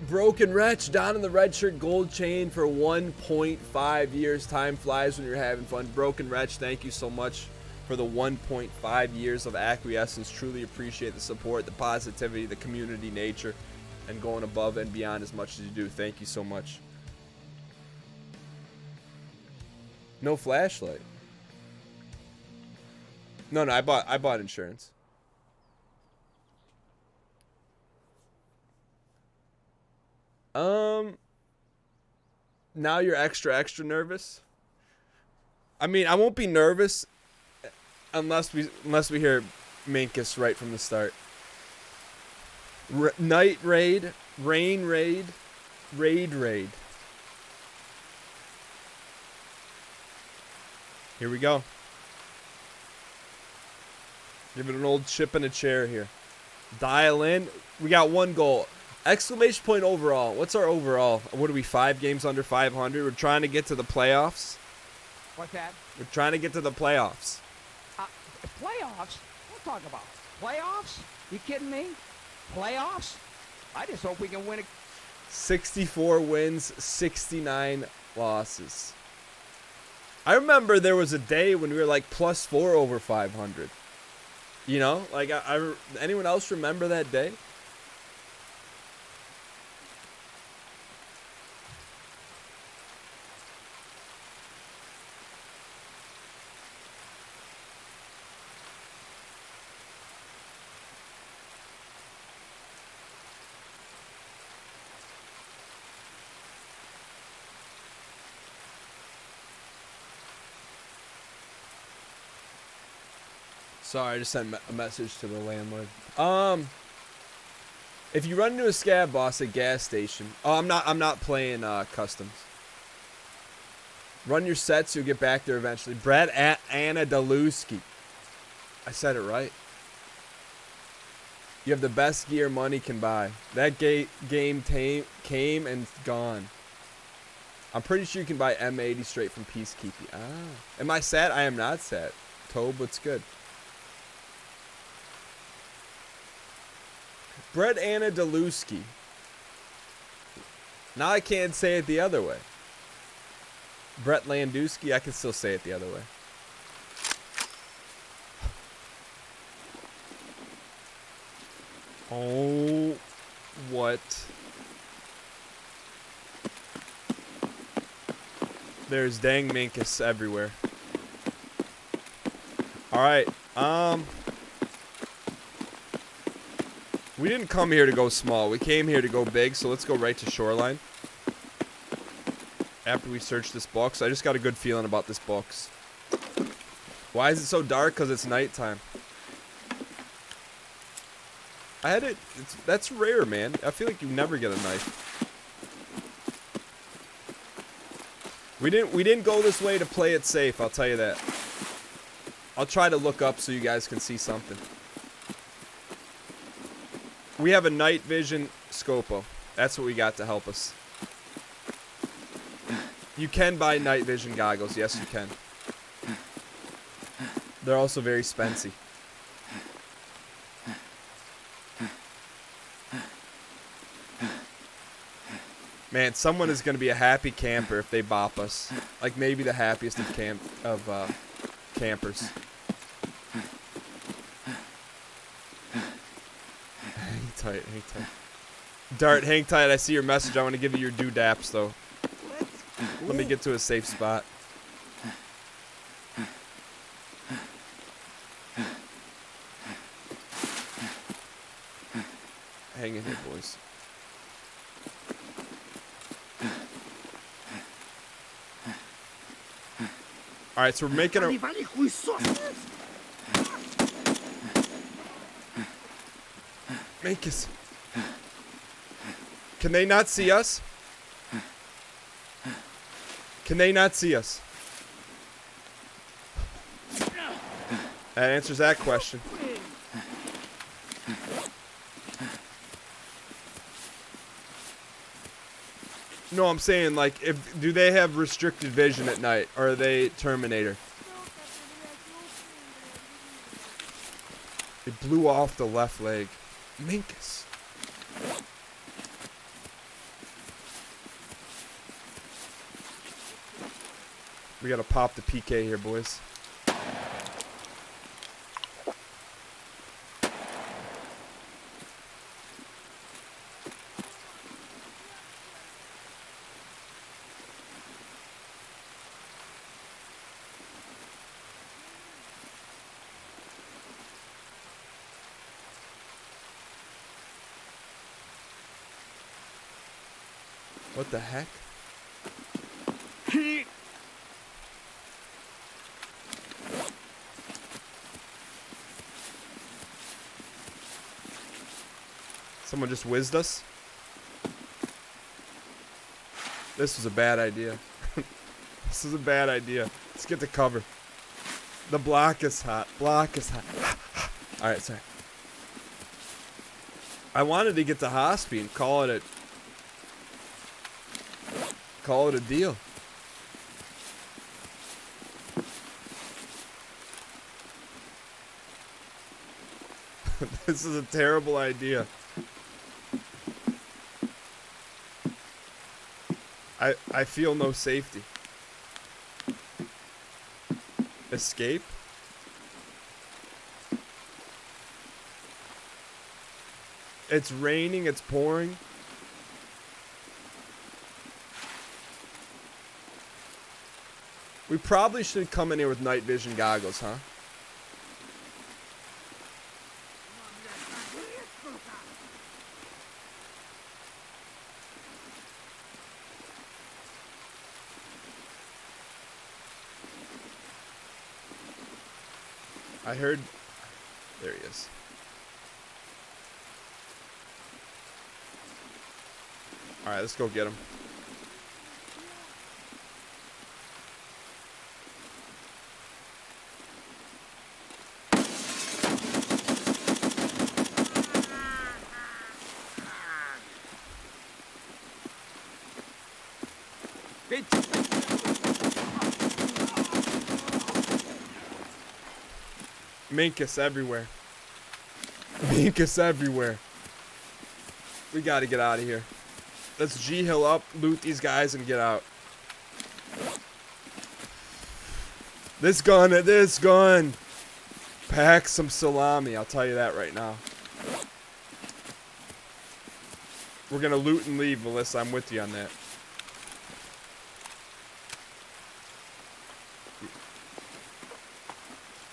Broken Wretch, down in the red shirt, gold chain for 1.5 years. Time flies when you're having fun. Broken Wretch, thank you so much for the 1.5 years of acquiescence. Truly appreciate the support, the positivity, the community nature, and going above and beyond as much as you do. Thank you so much. No flashlight. No, I bought insurance. Now you're extra nervous. I mean, I won't be nervous unless we hear Minkus right from the start. Night raid, rain raid, raid. Here we go. Give it an old chip and a chair here. Dial in. We got one goal. Exclamation point overall. What's our overall? What are we, 5 games under 500? We're trying to get to the playoffs. What's that? We're trying to get to the playoffs. Playoffs? Don't talk about playoffs. You kidding me? Playoffs? I just hope we can win. 64 wins, 69 losses. I remember there was a day when we were like +4 over 500. You know, like anyone else remember that day? Sorry, I just sent a message to the landlord. If you run into a scab boss at gas station, I'm not playing customs. Run your sets, you'll get back there eventually. Brad at Anna Daluski. I said it right. You have the best gear money can buy. That game came and gone. I'm pretty sure you can buy M80 straight from Peacekeeping. Ah. Am I sad? I am not sad. Tobe, what's good? Brett Anna Daluski. Now I can't say it the other way. Brett Landowski, I can still say it the other way. Oh, what? There's dang minkus everywhere. Alright, we didn't come here to go small. We came here to go big, so let's go right to Shoreline. After we search this box, I just got a good feeling about this box. Why is it so dark? Because it's nighttime. I had it. That's rare, man. I feel like you never get a knife. We didn't go this way to play it safe. I'll tell you that. I'll try to look up so you guys can see something. We have a night vision scopo. That's what we got to help us. You can buy night vision goggles. Yes, you can. They're also very spency. Man, someone is going to be a happy camper if they bop us. Like maybe the happiest of campers. Hang tight, hang tight. Dart, hang tight. I see your message. I want to give you your doodaps, though. Let me get to a safe spot. Hang in here, boys. Alright, so we're making a... Make us. Can they not see us? Can they not see us? That answers that question. No, I'm saying, like, do they have restricted vision at night, or are they Terminator? It blew off the left leg. Minkus. We gotta pop the PK here, boys. What the heck? Someone just whizzed us? This was a bad idea. This is a bad idea. Let's get the cover. The block is hot. Block is hot. Alright, sorry. I wanted to get to Hospi and call it a deal. This is a terrible idea. I feel no safety. Escape? It's raining, it's pouring. We probably should come in here with night vision goggles, huh? I There he is. Alright, let's go get him. Minkus everywhere. Minkus everywhere. We gotta get out of here. Let's G-Hill up, loot these guys, and get out. This gun. Pack some salami, I'll tell you that right now. We're gonna loot and leave, Melissa. I'm with you on that.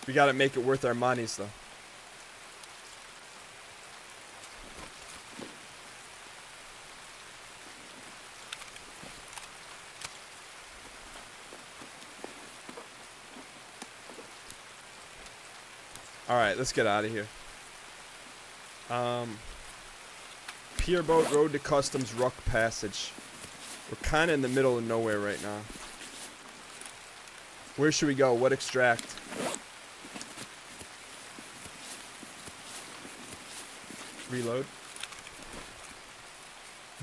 We gotta make it worth our monies, though. Alright, let's get out of here. Pier boat, road to customs, Ruck Passage. We're kind of in the middle of nowhere right now. Where should we go? What extract? Reload.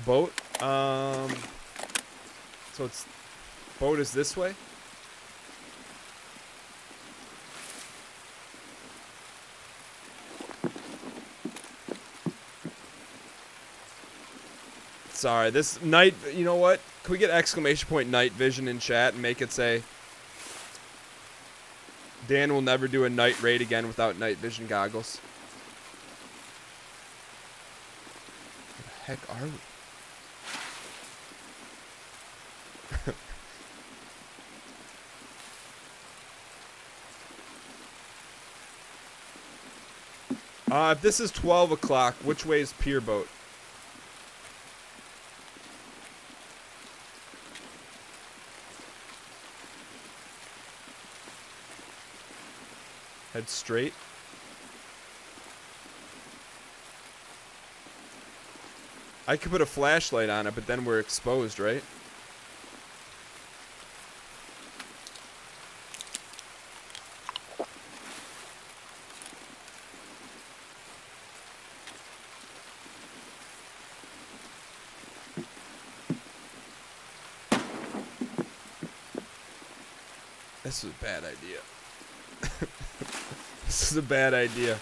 Boat. So it's boat is this way. Sorry, this night. You know what? Can we get exclamation point night vision in chat and make it say Dan will never do a night raid again without night vision goggles? Heck are we? If this is 12 o'clock, which way is Pier Boat? Head straight. I could put a flashlight on it, but then we're exposed, right? This is a bad idea. This is a bad idea.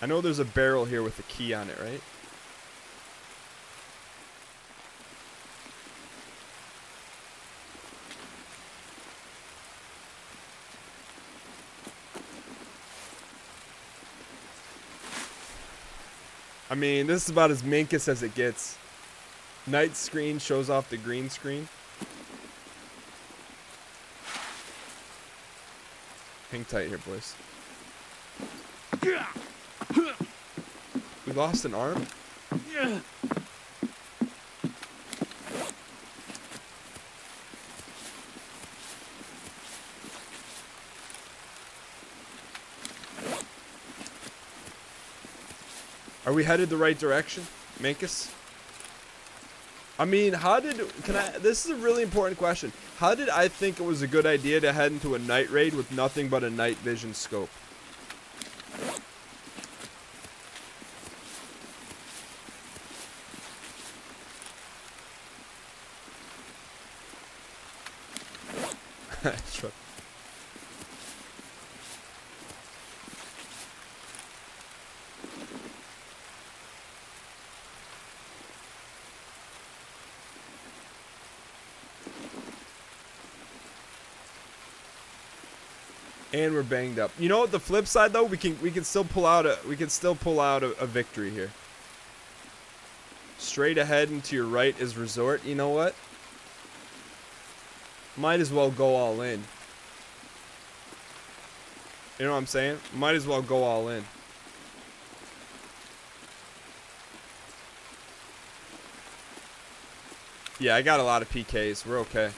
I know there's a barrel here with a key on it, right? I mean, this is about as minkus as it gets. Night screen shows off the green screen. Hang tight here, boys. We lost an arm? Are we headed the right direction, Minkus? I mean, this is a really important question. How did I think it was a good idea to head into a night raid with nothing but a night vision scope? Sure. And we're banged up. You know what? The flip side though, we can still pull out a victory here. Straight ahead and to your right is resort. You know what? Might as well go all in. You know what I'm saying? Might as well go all in. Yeah, I got a lot of PKs. We're okay.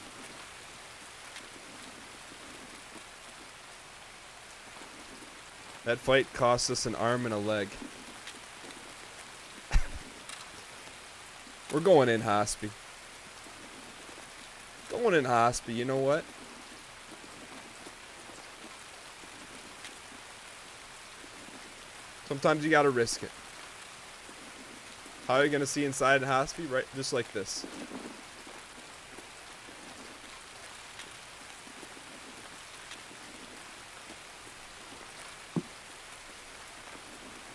That fight cost us an arm and a leg. We're going in, Hospi. Going in, Hospi. You know what? Sometimes you gotta risk it. How are you gonna see inside Hospi? Right, just like this.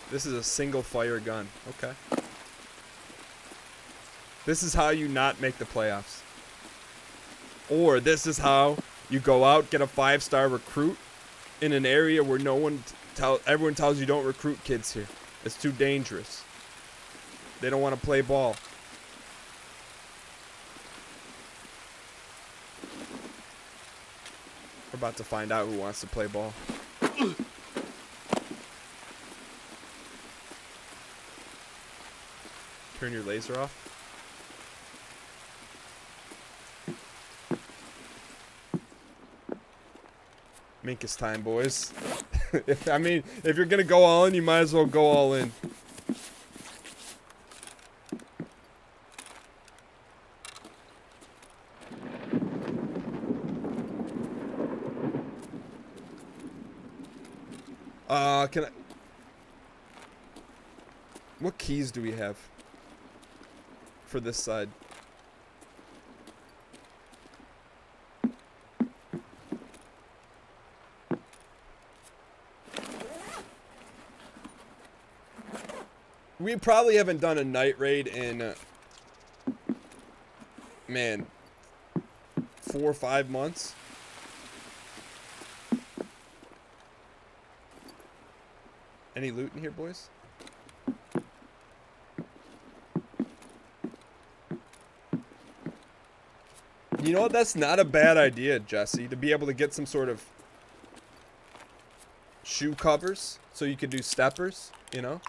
This is a single fire gun. Okay. This is how you not make the playoffs. Or this is how you go out, get a 5-star recruit in an area where everyone tells you don't recruit kids here. It's too dangerous. They don't want to play ball. We're about to find out who wants to play ball. Turn your laser off. Minkus time, boys. if you're gonna go all in, you might as well go all in. Can I? What keys do we have for this side? We probably haven't done a night raid in, man, 4 or 5 months. Any loot in here, boys? You know what? That's not a bad idea, Jesse, to be able to get some sort of shoe covers so you could do steppers, you know?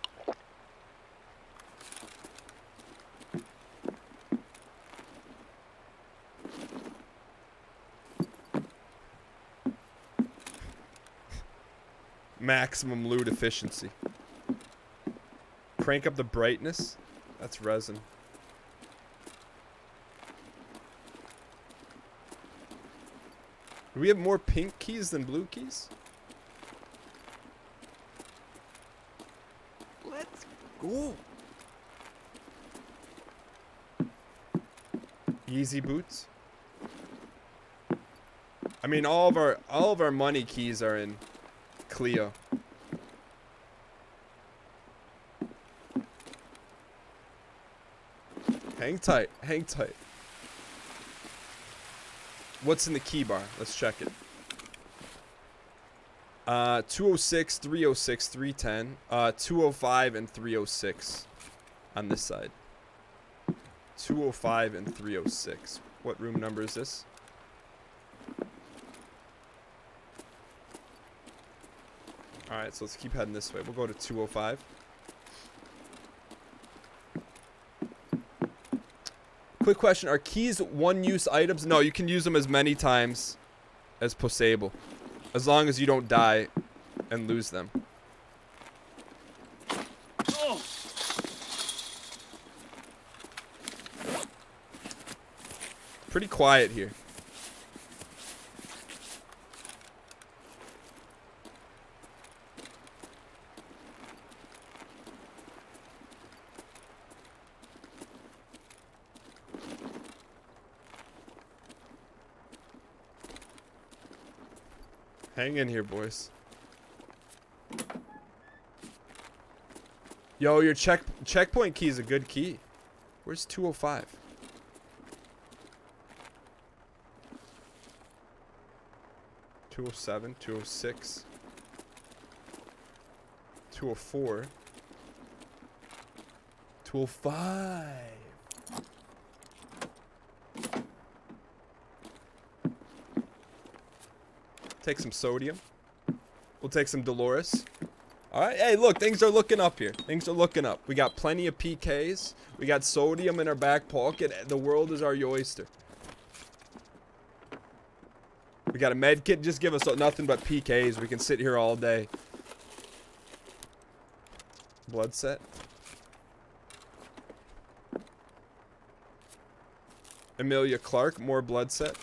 Maximum loot efficiency. Crank up the brightness. That's resin. Do we have more pink keys than blue keys? Let's go. Easy boots. I mean, all of our money keys are in Cleo. Hang tight, hang tight. What's in the key bar? Let's check it. 206, 306, 310, 205 and 306 on this side. 205 and 306. What room number is this? Alright, so let's keep heading this way. We'll go to 205. Quick question, are keys one-use items? No, you can use them as many times as possible. As long as you don't die and lose them. Oh. Pretty quiet here. Hang in here, boys. Yo, your checkpoint key is a good key. Where's 205? (207), 206, 204, 205. Take some sodium. We'll take some Dolores. Alright, hey, look, things are looking up here. Things are looking up. We got plenty of PKs. We got sodium in our back pocket. The world is our oyster. We got a med kit. Just give us nothing but PKs. We can sit here all day. Blood set. Emilia Clarke, more blood set.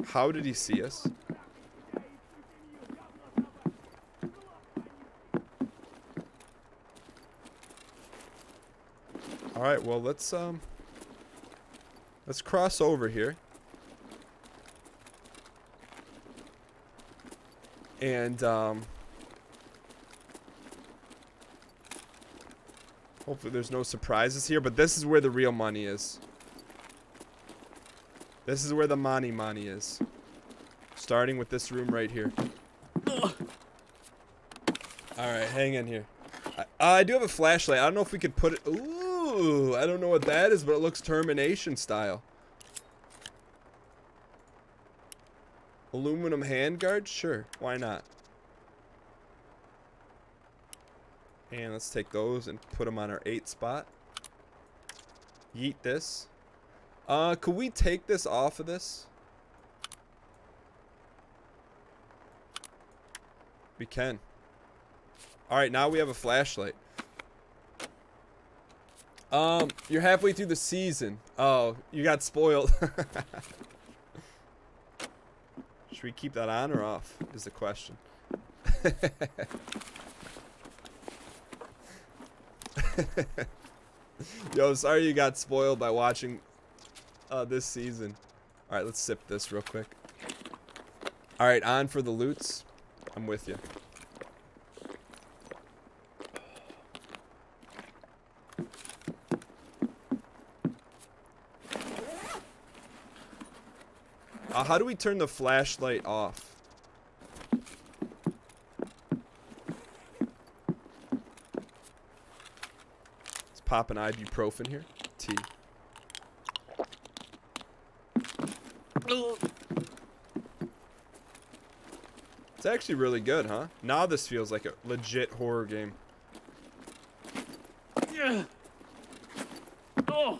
How did he see us? All right, well, let's cross over here. And hopefully there's no surprises here, but this is where the real money is. This is where the money is. Starting with this room right here. Alright, hang in here. I do have a flashlight. I don't know if we could put it... Ooh, I don't know what that is, but it looks Termination style. Aluminum handguard? Sure, why not? And let's take those and put them on our 8 spot. Yeet this. Could we take this off of this? We can. Alright, now we have a flashlight. You're halfway through the season. Oh, you got spoiled. Should we keep that on or off is the question. Yo, sorry you got spoiled by watching this season. Alright, let's sip this real quick. Alright, on for the loots. I'm with you. How do we turn the flashlight off? Let's pop an ibuprofen here. T. It's actually really good, huh? Now this feels like a legit horror game. Yeah. Oh.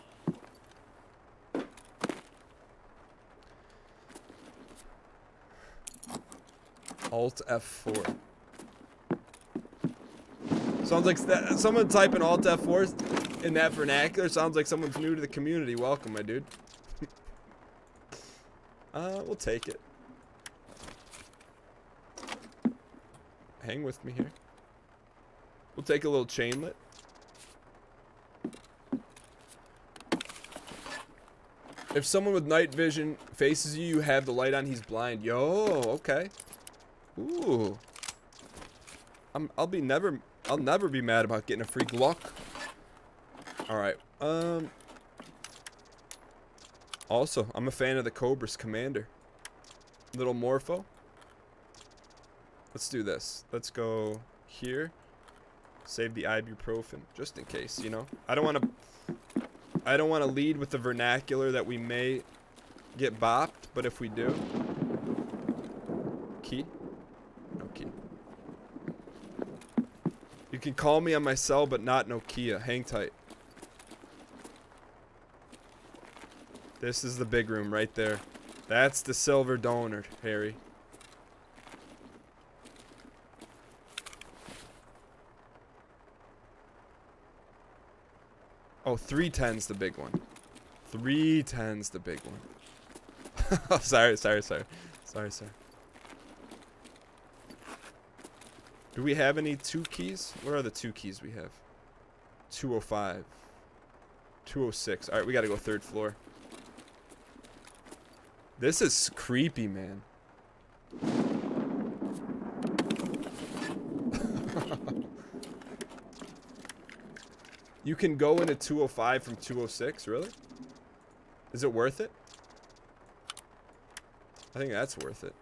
Alt F4. Sounds like someone typing Alt F4 in that vernacular. Sounds like someone's new to the community. Welcome, my dude. We'll take it. Hang with me here. We'll take a little chainlet. If someone with night vision faces you, you have the light on, he's blind. Yo, okay. Ooh. I'll never be mad about getting a free Glock. Alright. Also, I'm a fan of the Cobra's Commander. Little Morpho. Let's do this. Let's go here. Save the ibuprofen, just in case, you know. I don't want to lead with the vernacular that we may get bopped, but if we do. Key? No key. You can call me on my cell, but not Nokia. Hang tight. This is the big room right there. That's the silver donor, Harry. Oh, 310's the big one. 310's the big one. Oh, sorry. Do we have any 2 keys? What are the 2 keys we have? 205. 206. Alright, we gotta go 3rd floor. This is creepy, man. You can go into 205 from 206, really? Is it worth it? I think that's worth it.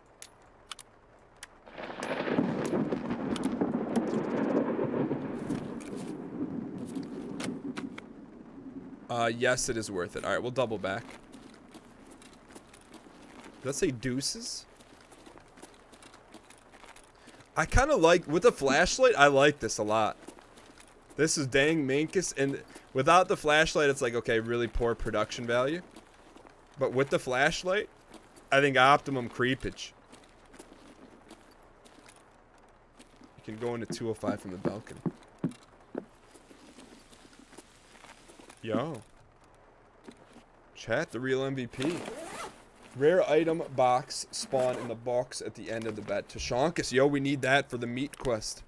Yes, it is worth it. Alright, we'll double back. Does that say deuces? I kind of like, with the flashlight, I like this a lot. This is dang Minkus, and without the flashlight, it's like, okay, really poor production value. But with the flashlight, I think optimum creepage. You can go into 205 from the balcony. Yo. Chat, the real MVP. Rare item box spawn in the box at the end of the bet. Tashankus, yo, we need that for the meat quest.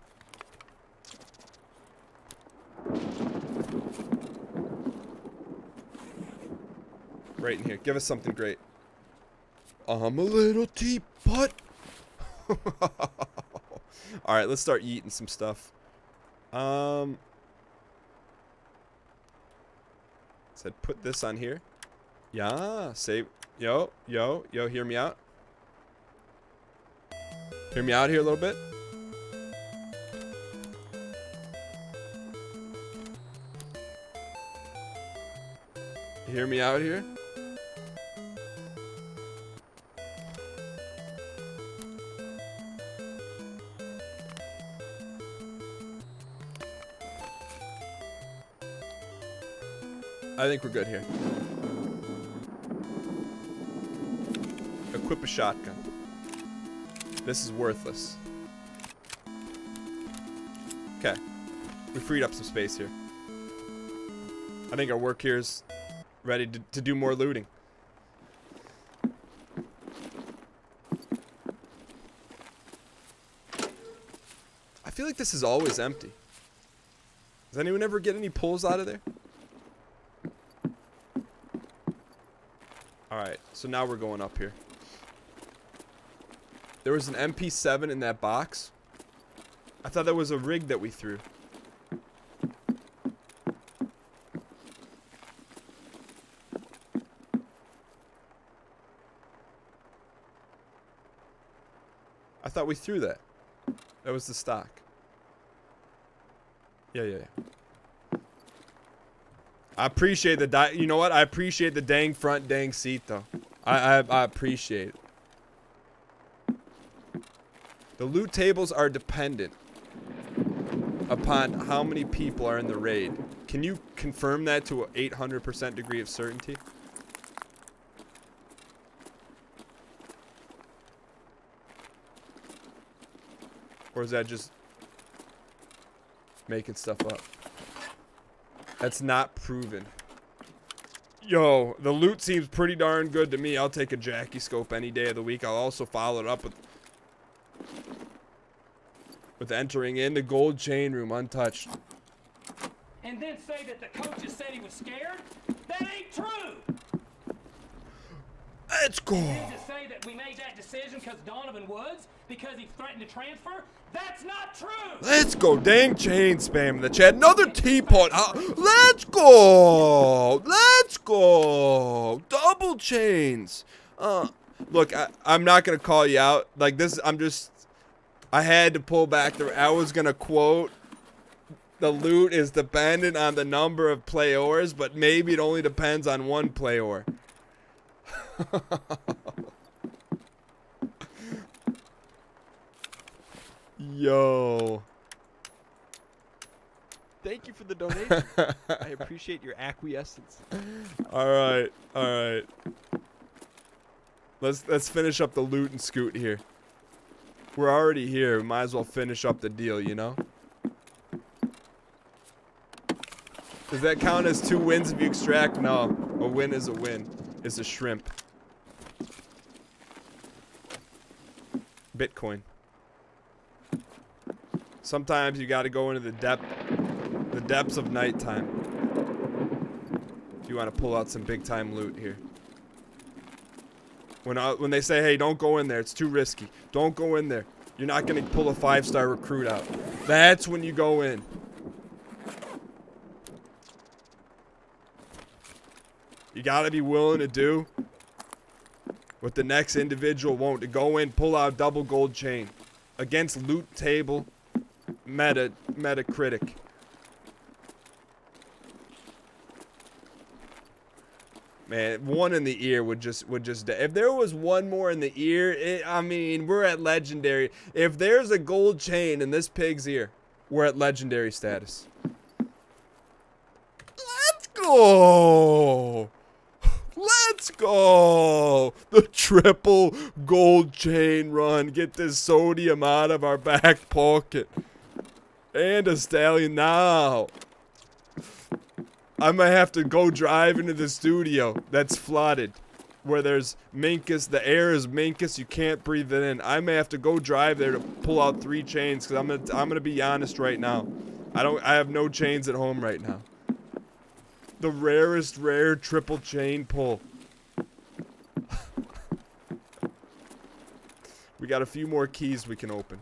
Right in here. Give us something great. I'm a little teapot. Alright, let's start eating some stuff. Said put this on here. Yeah, save. Yo, hear me out. Hear me out here a little bit. Hear me out here. I think we're good here. Equip a shotgun. This is worthless. Okay. We freed up some space here. I think our work here is ready to do more looting. I feel like this is always empty. Does anyone ever get any pulls out of there? Alright, so now we're going up here. There was an MP7 in that box. I thought that was a rig that we threw. I thought we threw that. That was the stock. Yeah. I appreciate the you know what? I appreciate the dang front dang seat though. I appreciate it. The loot tables are dependent upon how many people are in the raid. Can you confirm that to an 800% degree of certainty? Or is that just making stuff up? That's not proven. Yo, the loot seems pretty darn good to me. I'll take a Jackie scope any day of the week. I'll also follow it up with entering in the gold chain room untouched. And then say that the coaches said he was scared? That ain't true! Let's go! And then to say that we made that decision because Donovan Woods, because he threatened to transfer? That's not true! Let's go! Dang chain spam in the chat. Another teapot! Let's go! Let's go! Double chains! Look, I'm not gonna call you out. Like this, I had to pull back I was gonna quote, the loot is dependent on the number of players, but maybe it only depends on one player. Yo. Thank you for the donation. I appreciate your acquiescence. Alright. Let's finish up the loot and scoot here. We're already here. We might as well finish up the deal, you know? Does that count as 2 wins if you extract? No. A win is a win. It's a shrimp. Bitcoin. Sometimes you gotta go into the depths of nighttime. If you want to pull out some big time loot here. When they say, hey, don't go in there, it's too risky. Don't go in there. You're not gonna pull a 5-star recruit out. That's when you go in. You gotta be willing to do what the next individual won't. To go in, pull out double gold chain against loot table Metacritic. Man, one in the ear would just if there was one more in the ear, I mean, we're at legendary. If there's a gold chain in this pig's ear, we're at legendary status. Let's go. Let's go. The triple gold chain run. Get this sodium out of our back pocket. And a stallion now. I might have to go drive into the studio that's flooded, where there's minkus. The air is minkus. You can't breathe it in. I may have to go drive there to pull out 3 chains, because I'm gonna be honest right now. I have no chains at home right now. The rarest rare triple chain pull. We got a few more keys we can open.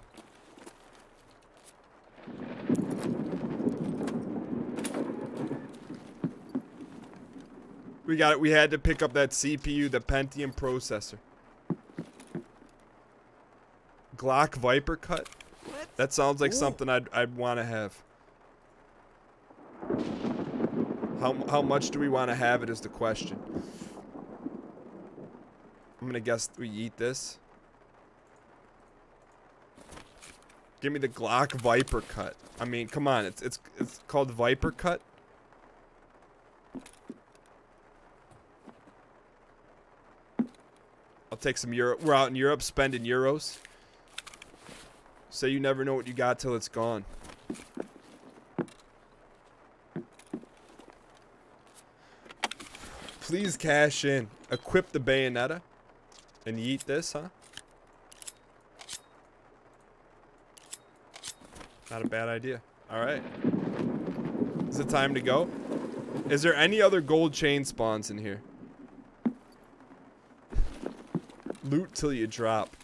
We got it. We had to pick up that CPU, the Pentium processor. Glock Viper cut? That sounds like something I'd want to have. How much do we want to have it is the question. I'm gonna guess we eat this. Give me the Glock Viper cut. I mean, come on, it's called Viper cut. I'll take some euro. We're out in Europe spending euros. So you never know what you got till it's gone. Please cash in. Equip the bayonetta. And yeet this, huh? Not a bad idea. Alright. Is it time to go? Is there any other gold chain spawns in here? Loot till you drop.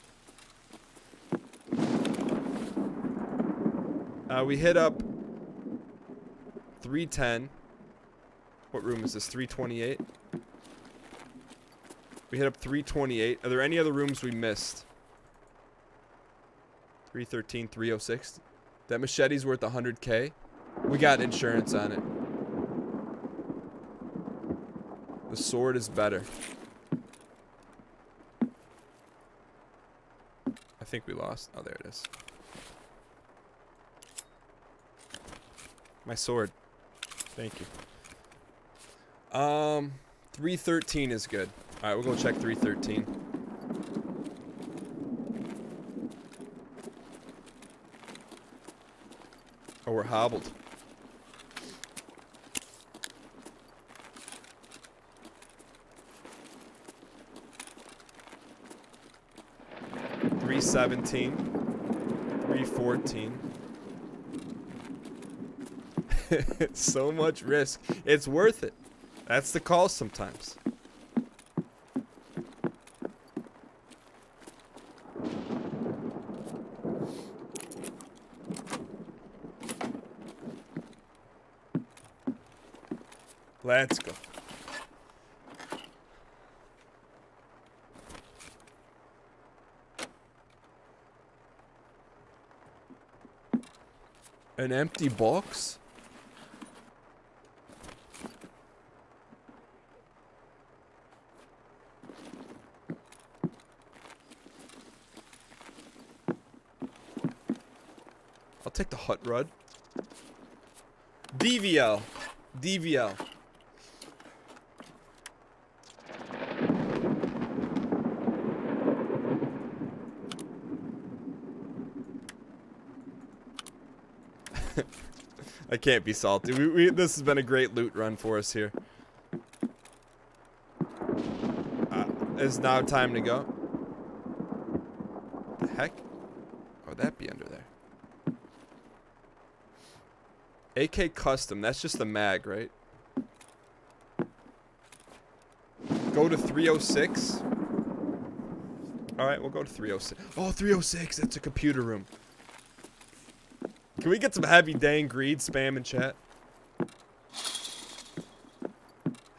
We hit up 310. What room is this? 328? We hit up 328. Are there any other rooms we missed? 313, 306. That machete's worth 100K. We got insurance on it. The sword is better. I think we lost. Oh, there it is. My sword. Thank you. 313 is good. Alright, we'll go check 313. Oh, we're hobbled. $317. $314. It's so much risk. It's worth it. That's the call sometimes. Let's go. An empty box? I'll take the hot rod. DVL. DVL. I can't be salty. This has been a great loot run for us here. It's now time to go. The heck? Oh, that'd be under there. AK custom. That's just the mag, right? Go to 306. All right, we'll go to 306. Oh, 306. That's a computer room. Can we get some heavy dang greed spam in chat?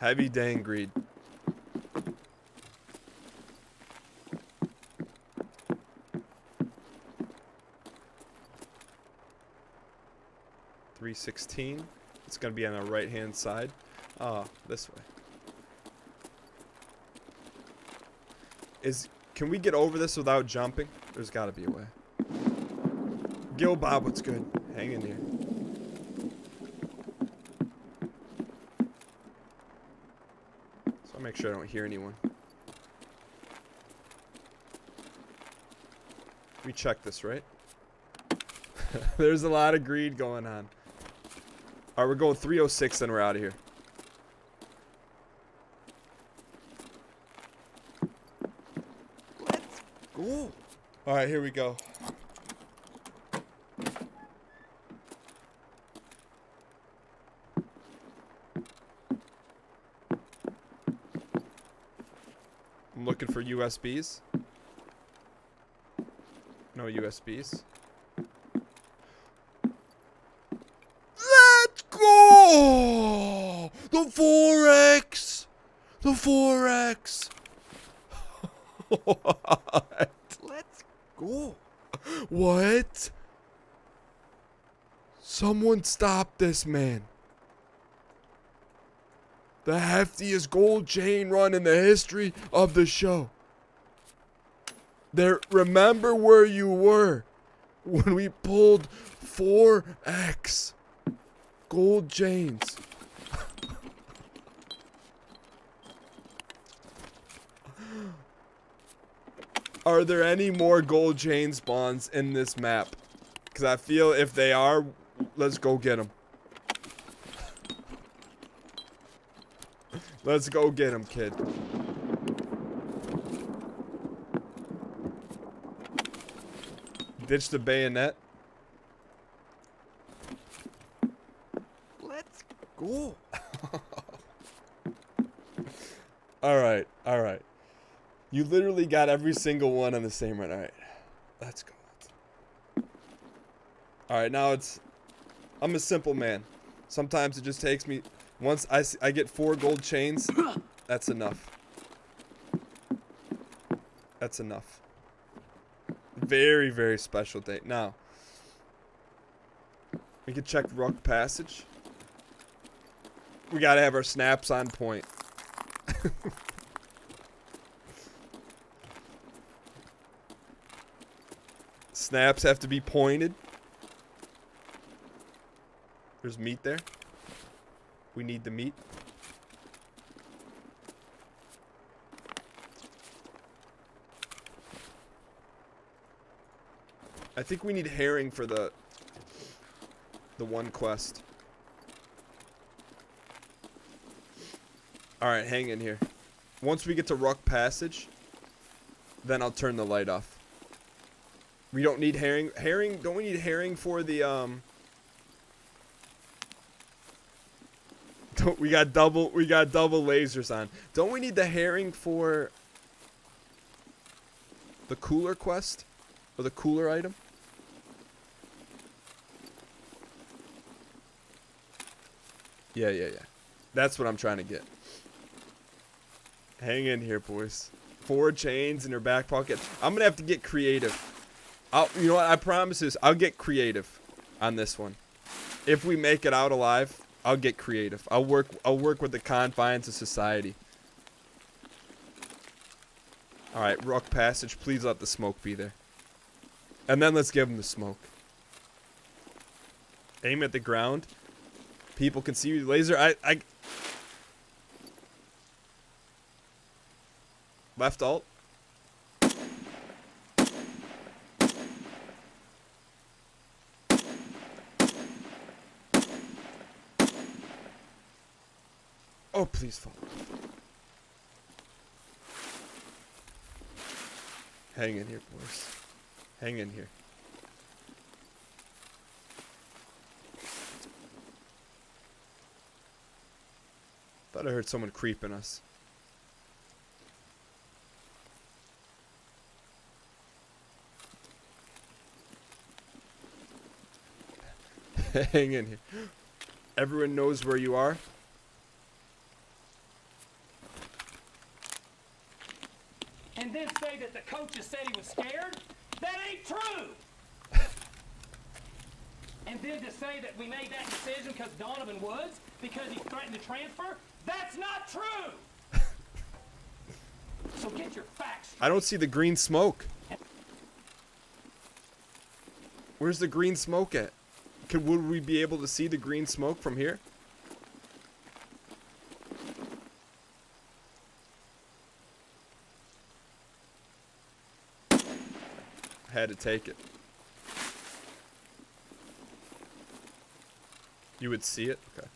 Heavy dang greed. $316. It's gonna be on the right hand side. Ah, this way. Can we get over this without jumping? There's got to be a way. Gil Bob, what's good? Hang in here. So I'll make sure I don't hear anyone. We checked this, right? There's a lot of greed going on. Alright, we're going 306, then we're out of here. Let's go. Alright, here we go. I'm looking for USBs. No USBs. Let's go! The 4X! The 4X! What? Let's go. What? Someone stop this man. The heftiest gold chain run in the history of the show. There, remember where you were when we pulled 4X gold chains. Are there any more gold chain spawns in this map? Because I feel if they are, let's go get them. Let's go get them, kid. Ditch the bayonet. Let's go. Alright, alright. You literally got every single one on the same run. Alright. Let's go. Alright, now it's... I'm a simple man. Sometimes it just takes me... Once I get 4 gold chains, that's enough. That's enough. Very, very special day. Now, we can check Rook Passage. We gotta have our snaps on point. Snaps have to be pointed. There's meat there. We need the meat. I think we need herring for the one quest. Alright, hang in here. Once we get to Rook Passage, then I'll turn the light off. We don't need herring. Herring, don't we need herring for the we got double lasers on. Don't we need the herring for the cooler quest? Or the cooler item? Yeah. That's what I'm trying to get. Hang in here, boys. 4 chains in her back pocket. I'm gonna have to get creative. You know what? I promise this. I'll get creative on this one. If we make it out alive, I'll get creative. I'll work with the confines of society. All right, Rook Passage. Please let the smoke be there. And then let's give him the smoke. Aim at the ground. People can see you. Laser. I. Left alt. Oh, please fall. Hang in here, boys. Hang in here. Thought I heard someone creeping us. Hang in here. Everyone knows where you are. And then say that the coaches said he was scared? That ain't true! And then to say that we made that decision because Donovan Woods, because he threatened to transfer? That's not true! So get your facts. I don't see the green smoke. Where's the green smoke at? Would we be able to see the green smoke from here? Had to take it. You would see it? Okay.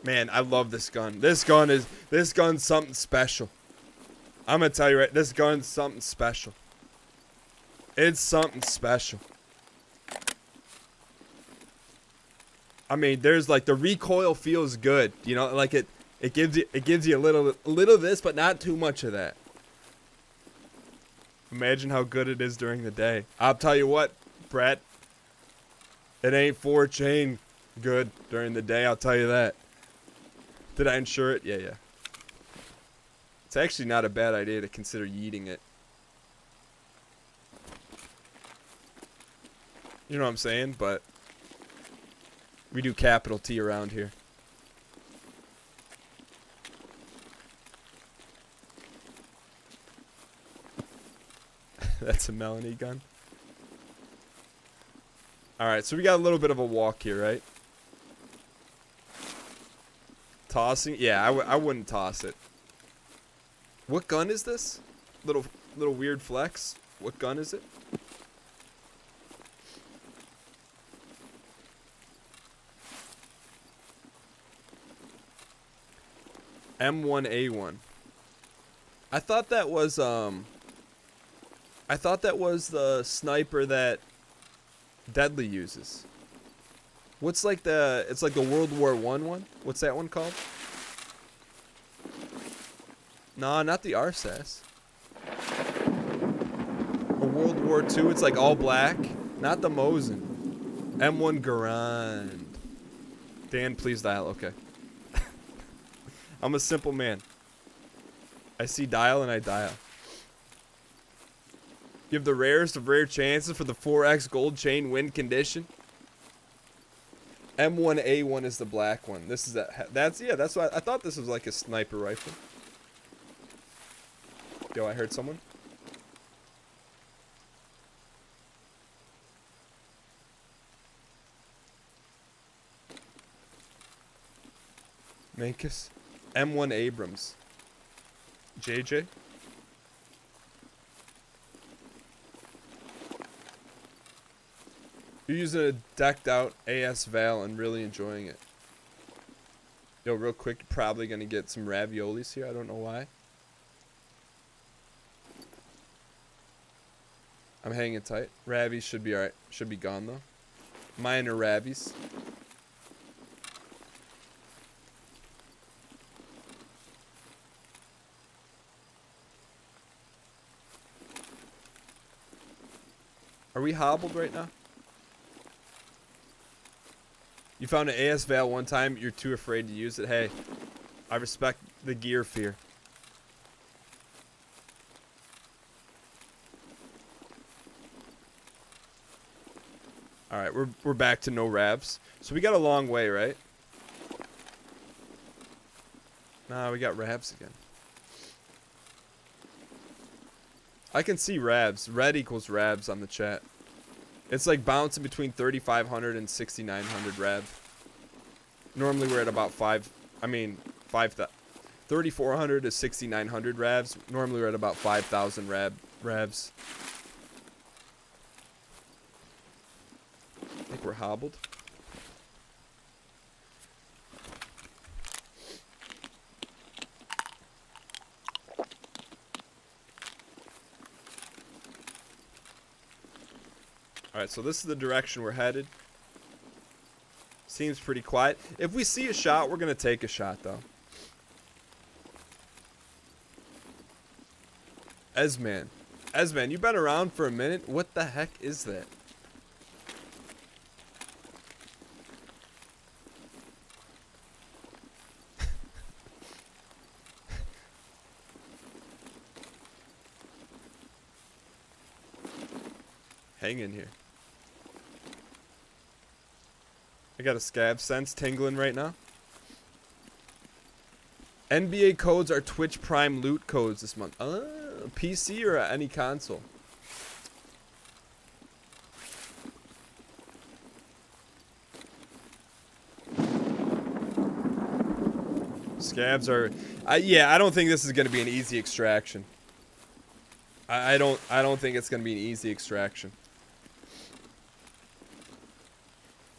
Man, I love this gun. This gun's something special. I'm gonna tell you right, this gun's something special. It's something special. I mean, there's like the recoil feels good, you know, like it gives you a little of this, but not too much of that. Imagine how good it is during the day. I'll tell you what, Brett, it ain't 4 chain good during the day, I'll tell you that. Did I insure it? Yeah, yeah. It's actually not a bad idea to consider yeeting it. You know what I'm saying? But we do capital T around here. That's a Melanie gun. Alright, so we got a little bit of a walk here, right? Tossing? Yeah, I wouldn't toss it. What gun is this? Little weird flex. What gun is it? M1A1. I thought that was the sniper that Deadly uses. What's like it's like the World War I one? What's that one called? Nah, not the RSAS. A World War II, it's like all black. Not the Mosin. M1 Garand. Dan, please dial. Okay. I'm a simple man. I see dial and I dial. Give the rarest of rare chances for the 4x gold chain win condition. M1A1 is the black one. This is that's why I thought this was like a sniper rifle. Yo, I heard someone. Mankus. M1 Abrams. JJ. You're using a decked out AS Val and really enjoying it. Yo, real quick, probably gonna get some raviolis here. I don't know why. I'm hanging tight. Ravies should be alright. Should be gone though. Minor ravies. Are we hobbled right now? You found an AS Val one time, you're too afraid to use it. Hey, I respect the gear fear. Alright, we're back to no ravs. So we got a long way, right? Nah, we got ravs again. I can see ravs. Red equals ravs on the chat. It's like bouncing between 3,500 and 6,900 rav. Normally we're at about 3,400 to 6,900 ravs. Normally we're at about 5,000 ravs. I think we're hobbled. Alright, so this is the direction we're headed. Seems pretty quiet. If we see a shot, we're going to take a shot, though. Esman. Esman, you've been around for a minute. What the heck is that? Hang in here. I got a scab sense tingling right now. NBA codes are Twitch Prime loot codes this month. PC or any console? Scabs are, yeah. I don't think this is gonna be an easy extraction. I don't think it's gonna be an easy extraction.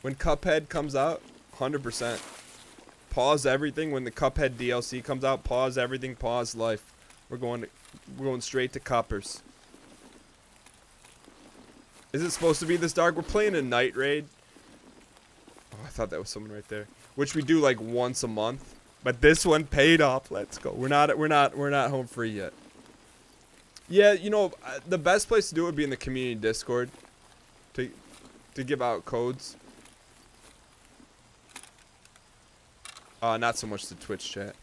When Cuphead comes out, 100%. Pause everything when the Cuphead DLC comes out. Pause everything. Pause life. We're going straight to Cuppers. Is it supposed to be this dark? We're playing a night raid. Oh, I thought that was someone right there. Which we do like once a month. But this one paid off. Let's go. We're not home free yet. Yeah, you know, the best place to do it would be in the community Discord. To give out codes. Not so much the Twitch chat.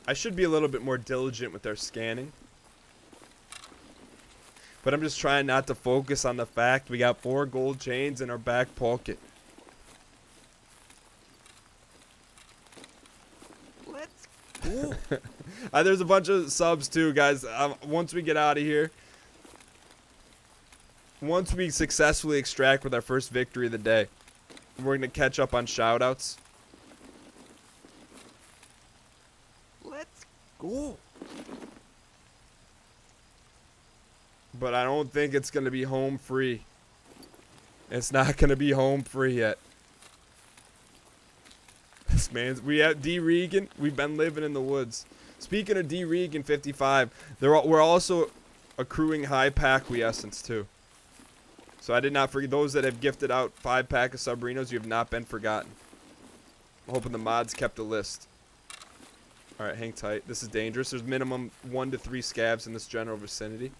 I should be a little bit more diligent with our scanning. But I'm just trying not to focus on the fact we got 4 gold chains in our back pocket. Let's go. There's a bunch of subs too, guys. Once we get out of here, once we successfully extract with our first victory of the day, we're gonna catch up on shoutouts. Let's go. But I don't think it's gonna be home free. It's not gonna be home free yet. This man's, we have D Regan. We've been living in the woods. Speaking of D Regan 55, we're also accruing high pack essence too. So I did not forget those that have gifted out 5-pack of Subrinos. You have not been forgotten. I'm hoping the mods kept a list. All right, hang tight. This is dangerous. There's minimum 1 to 3 scabs in this general vicinity.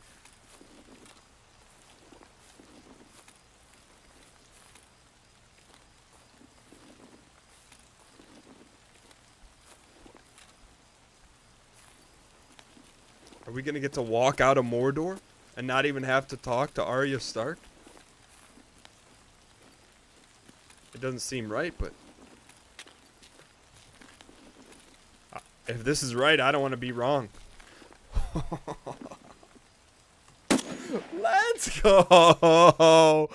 Are we gonna get to walk out of Mordor and not even have to talk to Arya Stark? It doesn't seem right, but if this is right, I don't want to be wrong. Let's go.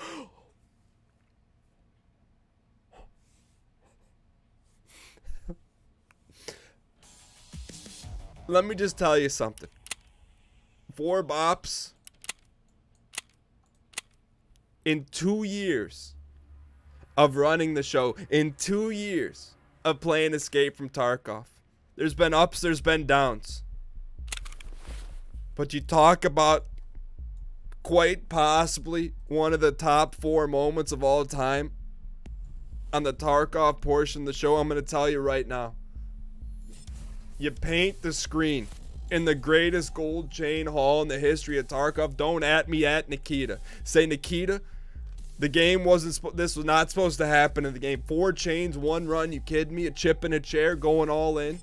Let me just tell you something. 4 bops in 2 years of running the show, in 2 years of playing Escape from Tarkov. There's been ups, there's been downs. But you talk about quite possibly one of the top 4 moments of all time on the Tarkov portion of the show. I'm going to tell you right now. You paint the screen in the greatest gold chain haul in the history of Tarkov. Don't at me at Nikita. Say, Nikita, the game wasn't, this was not supposed to happen in the game. 4 chains, 1 run, you kidding me? A chip in a chair, going all in.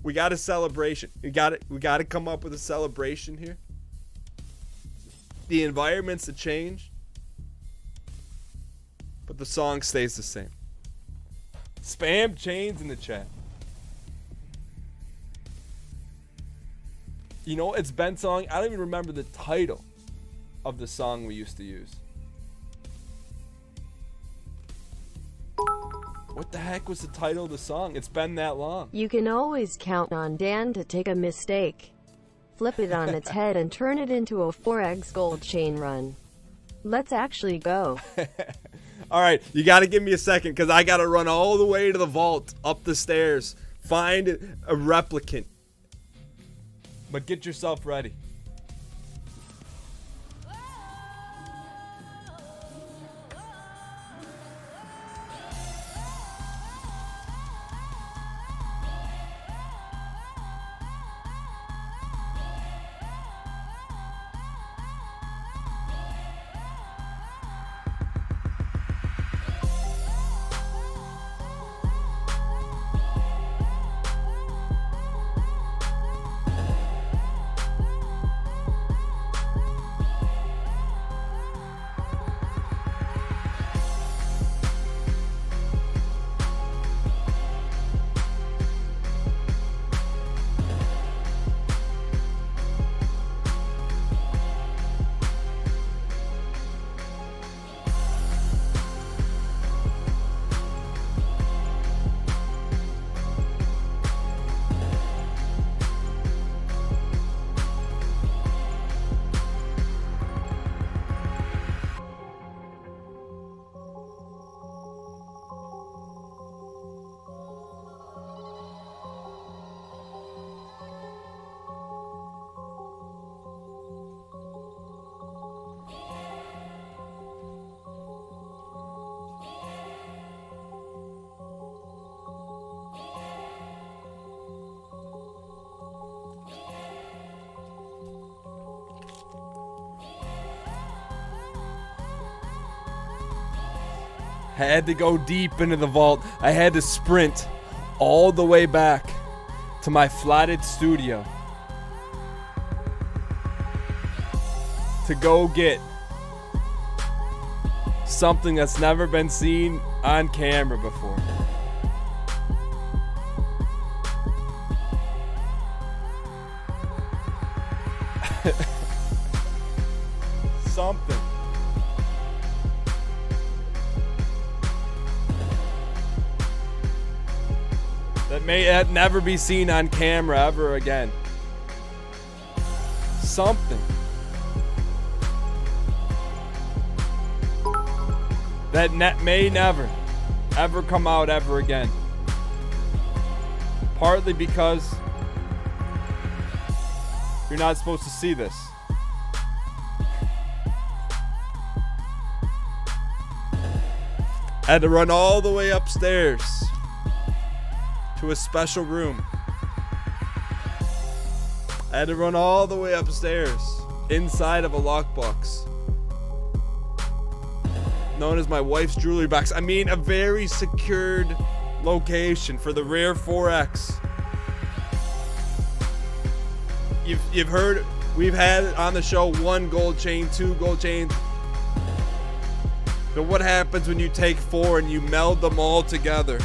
We got a celebration. We got to come up with a celebration here. The environment's a change, but the song stays the same. Spam chains in the chat. You know, it's Ben song. I don't even remember the title of the song we used to use. What the heck was the title of the song? It's been that long. You can always count on Dan to take a mistake, flip it on its head and turn it into a 4x gold chain run. Let's actually go. All right, you got to give me a second because I got to run all the way to the vault, up the stairs, find a replicant. But get yourself ready. Had to go deep into the vault. I had to sprint all the way back to my flatted studio to go get something that's never been seen on camera before. Something. That may never be seen on camera ever again. Something. That may never, ever come out ever again. Partly because you're not supposed to see this. I had to run all the way upstairs to a special room. I had to run all the way upstairs inside of a lockbox known as my wife's jewelry box. I mean, a very secured location for the rare 4X. You've heard, we've had on the show 1 gold chain, 2 gold chains. But what happens when you take 4 and you meld them all together?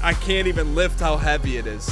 I can't even lift how heavy it is.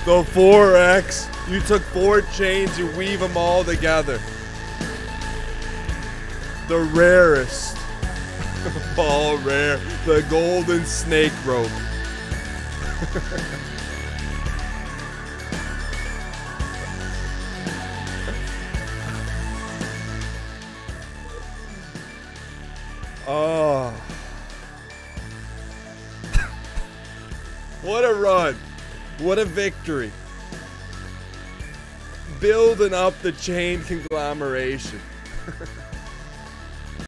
The 4X. You took 4 chains, you weave them all together. The rarest of all rare. The golden snake rope. Oh. What a run. What a victory. Building up the chain conglomeration.